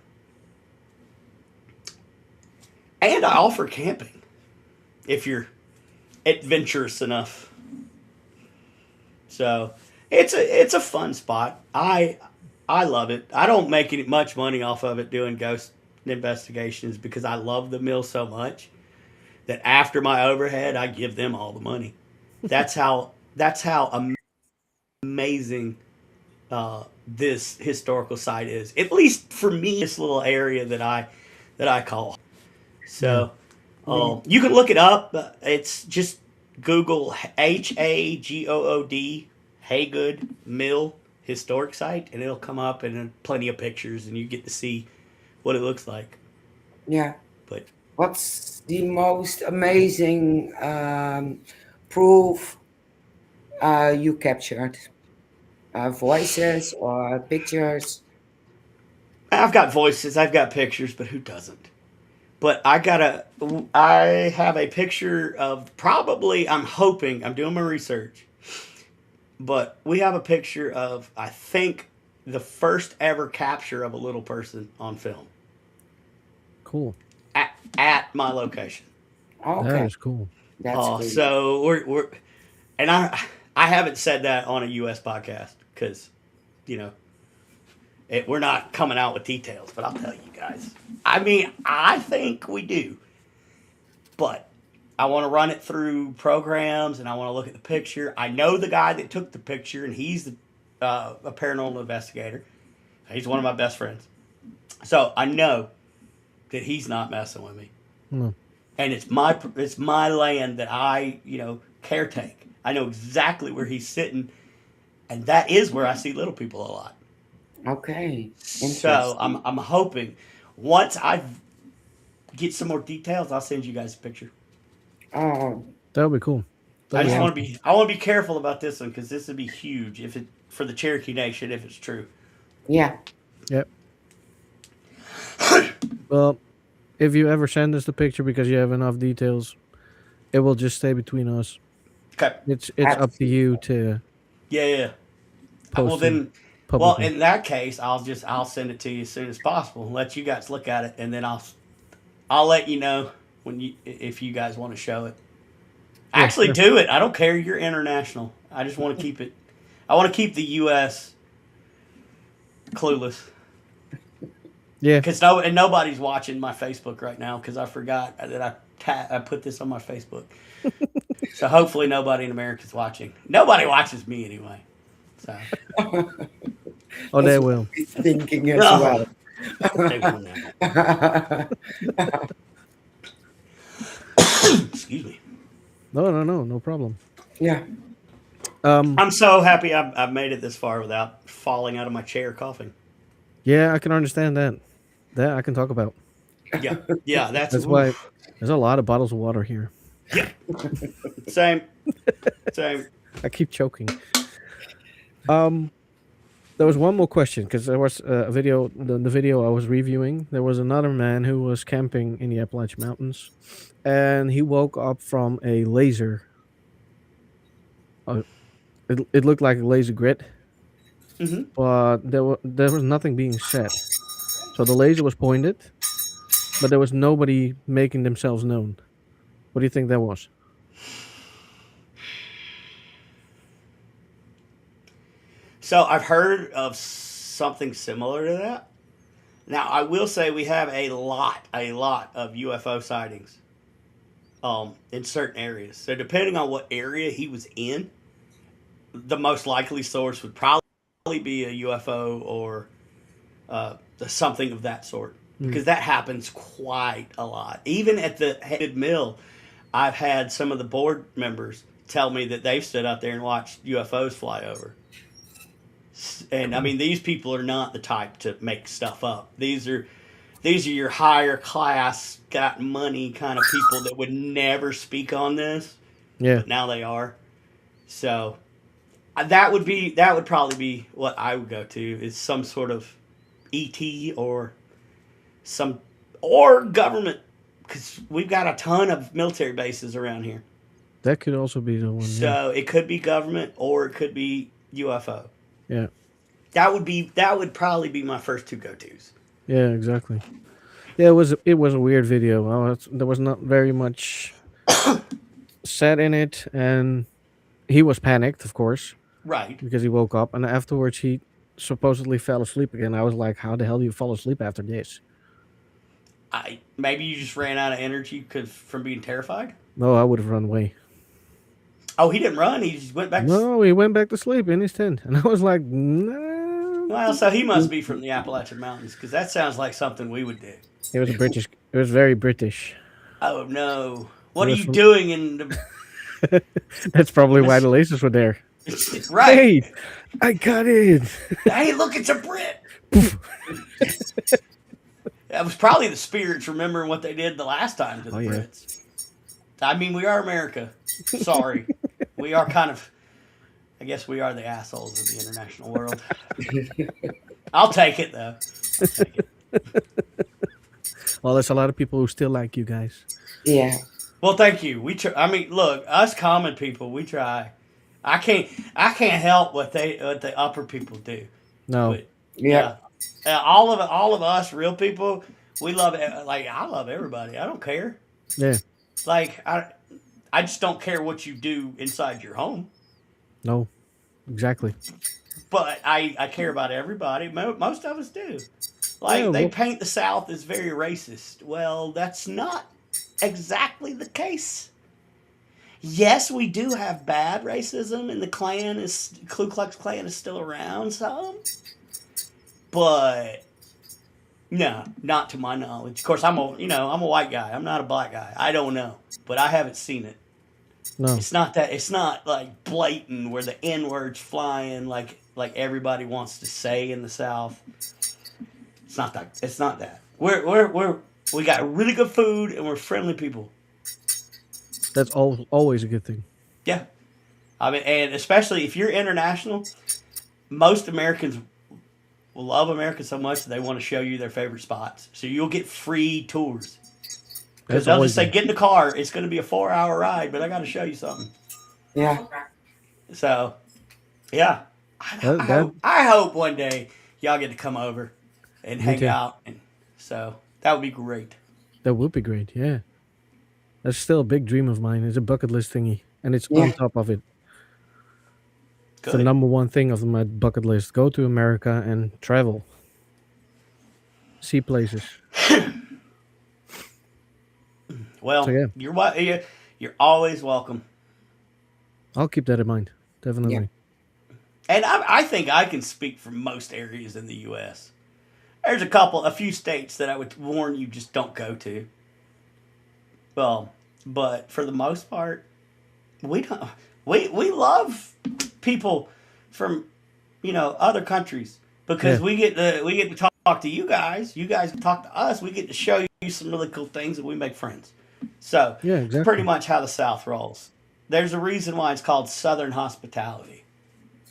I offer camping if you're adventurous enough. So it's a fun spot. I love it. I don't make any much money off of it doing ghost investigations because I love the mill so much that after my overhead, I give them all the money. That's how amazing this historical site is. At least for me, this little area that I call. Yeah. So you can look it up. It's just Google Hagood Haygood Mill historic site, and it'll come up and plenty of pictures, and you get to see what it looks like. Yeah. But What's the most amazing proof you captured? Voices or pictures? I've got voices, I've got pictures, but who doesn't? But I have a picture of probably, I'm hoping, I'm doing my research, but we have a picture of, I think, the first ever capture of a little person on film Cool. at my location. That Okay, is cool. that's good. So and I haven't said that on a U.S. podcast because, you know, we're not coming out with details, but I'll tell you guys. I mean, I think we do, but I want to run it through programs and I want to look at the picture. I know the guy that took the picture, and he's a paranormal investigator. He's one of my best friends, so I know that he's not messing with me. No. And it's my land that I caretake. I know exactly where he's sitting, and that is where I see little people a lot. Okay, So interesting. I'm hoping once I get some more details, I'll send you guys a picture. Oh, That would be cool. I That'd be just want to awesome. be I want to be careful about this one because this would be huge if it for the Cherokee Nation if it's true. yeah. Yep. Well, if you ever send us the picture because you have enough details, it will just stay between us. Okay. It's up to you to Yeah, yeah. Well post it then, well publicly. in that case, I'll send it to you as soon as possible and let you guys look at it, and then I'll let you know when if you guys want to show it. Yeah, Actually, sure. do it. I don't care. You're international. I just want to keep it. I want to keep the U.S. clueless Yeah. because nobody's watching my Facebook right now because I forgot that I put this on my Facebook. So hopefully nobody in America's watching. Nobody watches me anyway. So Oh, That's they what will. I'm thinking as no, well. they will now. Excuse me. No problem. Yeah. I'm so happy I've made it this far without falling out of my chair coughing. Yeah, I can understand that. That I can talk about. Yeah, yeah. That's That's why oof. there's a lot of bottles of water here. Yeah. Same, same. I keep choking. Um, there was one more question because there was a video. The video I was reviewing, there was another man who was camping in the Appalachian Mountains, and he woke up from a laser. Uh, it looked like a laser grid, but there was nothing being said. So the laser was pointed, but there was nobody making themselves known. What do you think that was? So I've heard of something similar to that. Now I will say we have a lot of UFO sightings in certain areas. So depending on what area he was in, the most likely source would probably be a UFO or something of that sort, Mm. because that happens quite a lot. Even at the head mill, I've had some of the board members tell me that they've stood out there and watched UFOs fly over. And I mean, these people are not the type to make stuff up. These are your higher class, got money kind of people that would never speak on this, Yeah, but now they are. So that would probably be what I would go to, is some sort of ET or some or government, because we've got a ton of military bases around here. that could also be the one. Yeah, So it could be government or it could be UFO. yeah, That would probably be my first two go tos. yeah, exactly. Yeah, it was a weird video. There was not very much said in it, and he was panicked, of course, Right. because he woke up, and afterwards he supposedly fell asleep again. I was like, "How the hell do you fall asleep after this?" I maybe you just ran out of energy from being terrified. No, I would have run away. Oh, he didn't run. He just went back. No, he went back to sleep in his tent, and I was like, "Nah." Well, so he must be from the Appalachian Mountains, because that sounds like something we would do. It was a British. It was very British. Oh no! It What are was you from. doing in the That's probably why the lasers were there. right? Hey, I got it. Hey, look, it's a Brit. That was probably the spirits remembering what they did the last time to the Oh yeah. Brits. I mean, we are America. Sorry, we are kind of. I guess we are the assholes of the international world. I'll take it though. I'll take it. Well, there's a lot of people who still like you guys. Yeah. Well, thank you. We try. I mean, look, us common people, we try. I can't help what the upper people do. No. But Yeah. yeah, all of us real people, we love it. Like I love everybody. I don't care. Yeah. Like I just don't care what you do inside your home. No. Exactly. But I care about everybody. Most of us do. Yeah. Like they Well. paint the South as very racist. Well, that's not exactly the case. Yes, we do have bad racism, and the Ku Klux Klan is still around some, but no, not to my knowledge. Of course, I'm a white guy. I'm not a black guy. I don't know, but I haven't seen it. No. It's not like blatant where the N word's flying like everybody wants to say in the South. It's not that. It's not that. We got really good food and we're friendly people. That's always a good thing. Yeah, I mean, and especially if you're international, most Americans will love America so much that they want to show you their favorite spots. So you'll get free tours. Because That's they'll always just say, good. get in the car. It's going to be a 4-hour ride, but I got to show you something. Yeah. So, yeah. I hope one day y'all get to come over and Me hang too. out. And so that would be great. That would be great. Yeah. That's still a big dream of mine. It's a bucket list thingy, and it's Yeah. on top of it. It's the Good. number one thing of my bucket list. Go to America and travel, see places. Well, So, yeah. you're always welcome. I'll keep that in mind. Definitely. And I think I can speak for most areas in the U.S. There's a few states that I would warn you just don't go to. Well, but for the most part, we don't. We love people from other countries, because Yeah. we get to talk to you guys. You guys can talk to us. We get to show you some really cool things, and we make friends. So Yeah. it's pretty Exactly. much how the South rolls. There's a reason why it's called Southern hospitality.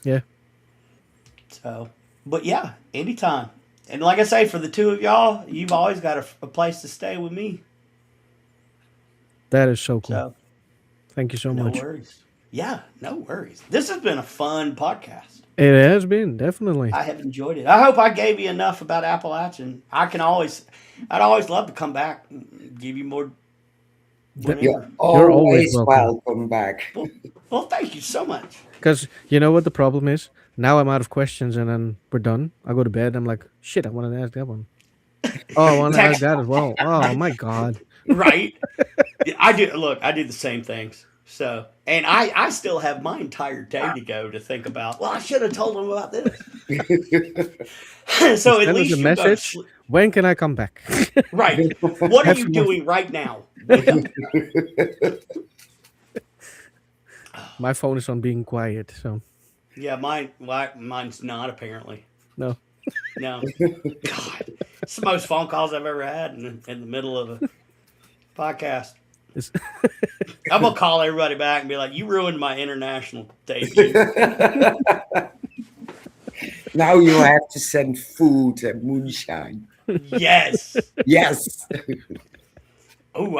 Yeah. So, but yeah, anytime. And like I say, for the two of y'all, you've always got a place to stay with me. That is so cool. So Thank you so no much. worries. Yeah, no worries. This has been a fun podcast. It has been, definitely. I have enjoyed it. I hope I gave you enough about Appalachian. I'd always love to come back and give you more You're whenever. You're always always welcome. welcome back. Well, thank you so much. Because you know what the problem is? Now I'm out of questions and then we're done. I go to bed. I'm like, shit, I want to ask that one. Oh, I want to ask Text, that as well. Oh, my God. right? I do. Look, I do the same things. So, and I still have my entire day to go to think about. Well, I should have told them about this. So at Send us least a you go to message. sleep. When can I come back? Right. What are Have you some more- doing right now? Wake up. My phone is on being quiet, so Yeah, mine's not apparently. no. No. God, it's the most phone calls I've ever had in the middle of a podcast. It's, I'm gonna call everybody back and be like, "You ruined my international debut." Now you have to send food and moonshine. Yes. Yes. Oh,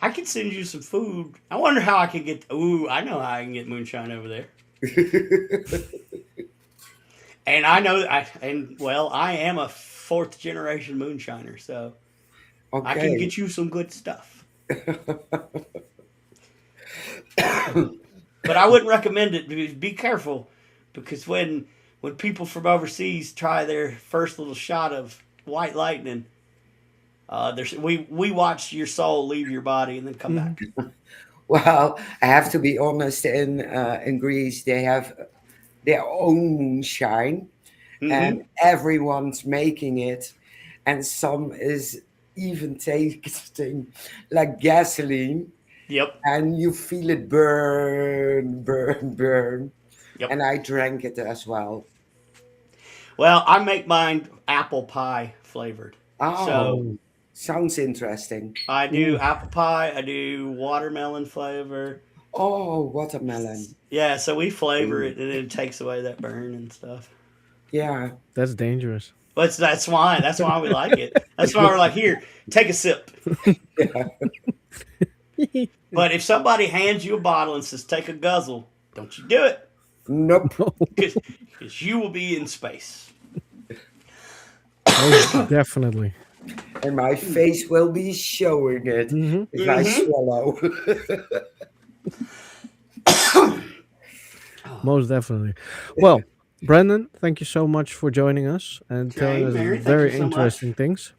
I can send you some food. I wonder how I can get. Ooh, I know how I can get moonshine over there. And I know, I am a fourth generation moonshiner, so I can Okay. get you some good stuff. But I wouldn't recommend it. Be careful, because when people from overseas try their first little shot of white lightning, we watch your soul leave your body and then come back. Well, I have to be honest. In Greece, they have their own moonshine, and everyone's making it, and some is even tasting like gasoline, Yep. and you feel it burn, burn, burn. Yep. And I drank it as well. Well, I make mine apple pie flavored. Oh, So sounds interesting. I do apple pie. I do watermelon flavor. Oh, watermelon. Yeah, so we flavor it, and it takes away that burn and stuff. Yeah. that's dangerous. But that's why we like it. That's why we're like, here, take a sip. Yeah. But if somebody hands you a bottle and says, take a guzzle, don't you do it, Nope. because you will be in space. Oh, definitely. And my face will be showing it if I swallow. Most definitely. Well, Brendan, thank you so much for joining us and telling us Mary, thank very you so much. interesting things.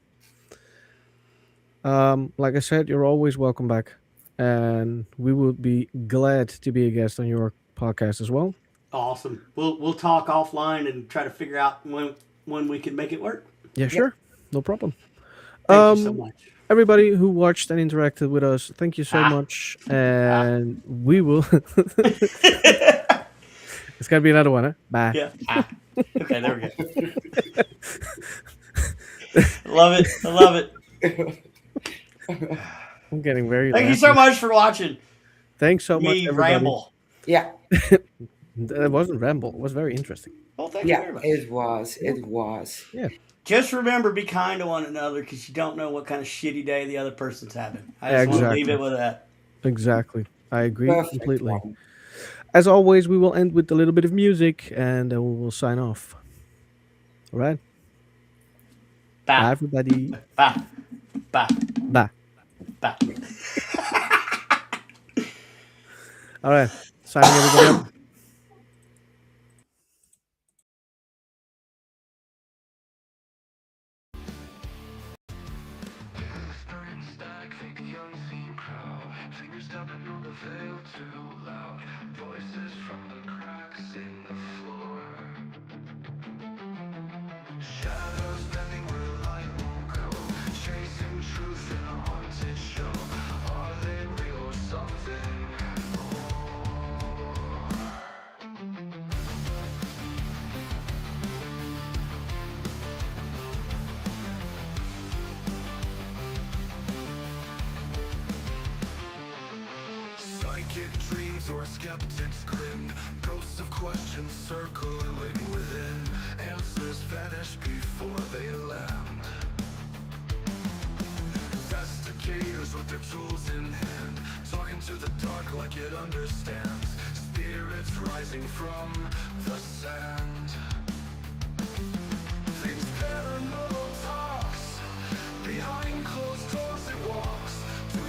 Like I said, you're always welcome back, and we would be glad to be a guest on your podcast as well. Awesome. We'll talk offline and try to figure out when we can make it work. Yeah, sure, no problem. Thank you so much. Everybody who watched and interacted with us, thank you so much, and we will. It's gotta be another one, huh? Bye. Yeah. Okay, there we go. Love it. I love it. I'm getting very. Thank you so much for watching Thanks so much, me everybody. ramble. Yeah. It wasn't ramble. It was very interesting. Well, thank you Yeah, very much. it was. It was. Yeah. Just remember, be kind to one another, because you don't know what kind of shitty day the other person's having. I just want to leave Exactly. it with that. Exactly. I agree Perfect completely. one. As always, we will end with a little bit of music and then we will sign off. All right. Bye, Bye. everybody. Bye. Bye. Bye. Bye. All right. Signing everybody up. Fingers tapping on the veil too loud. Voices from the cracks in the floor. Shadows bending where light won't go. Chasing truth in a haunted show. Are they real or something? Psychic dreams or skeptics grin. Ghosts of questions circling within. Answers vanish before they land. Investigators with their tools in hand, talking to the dark like it understands. rising from the sand.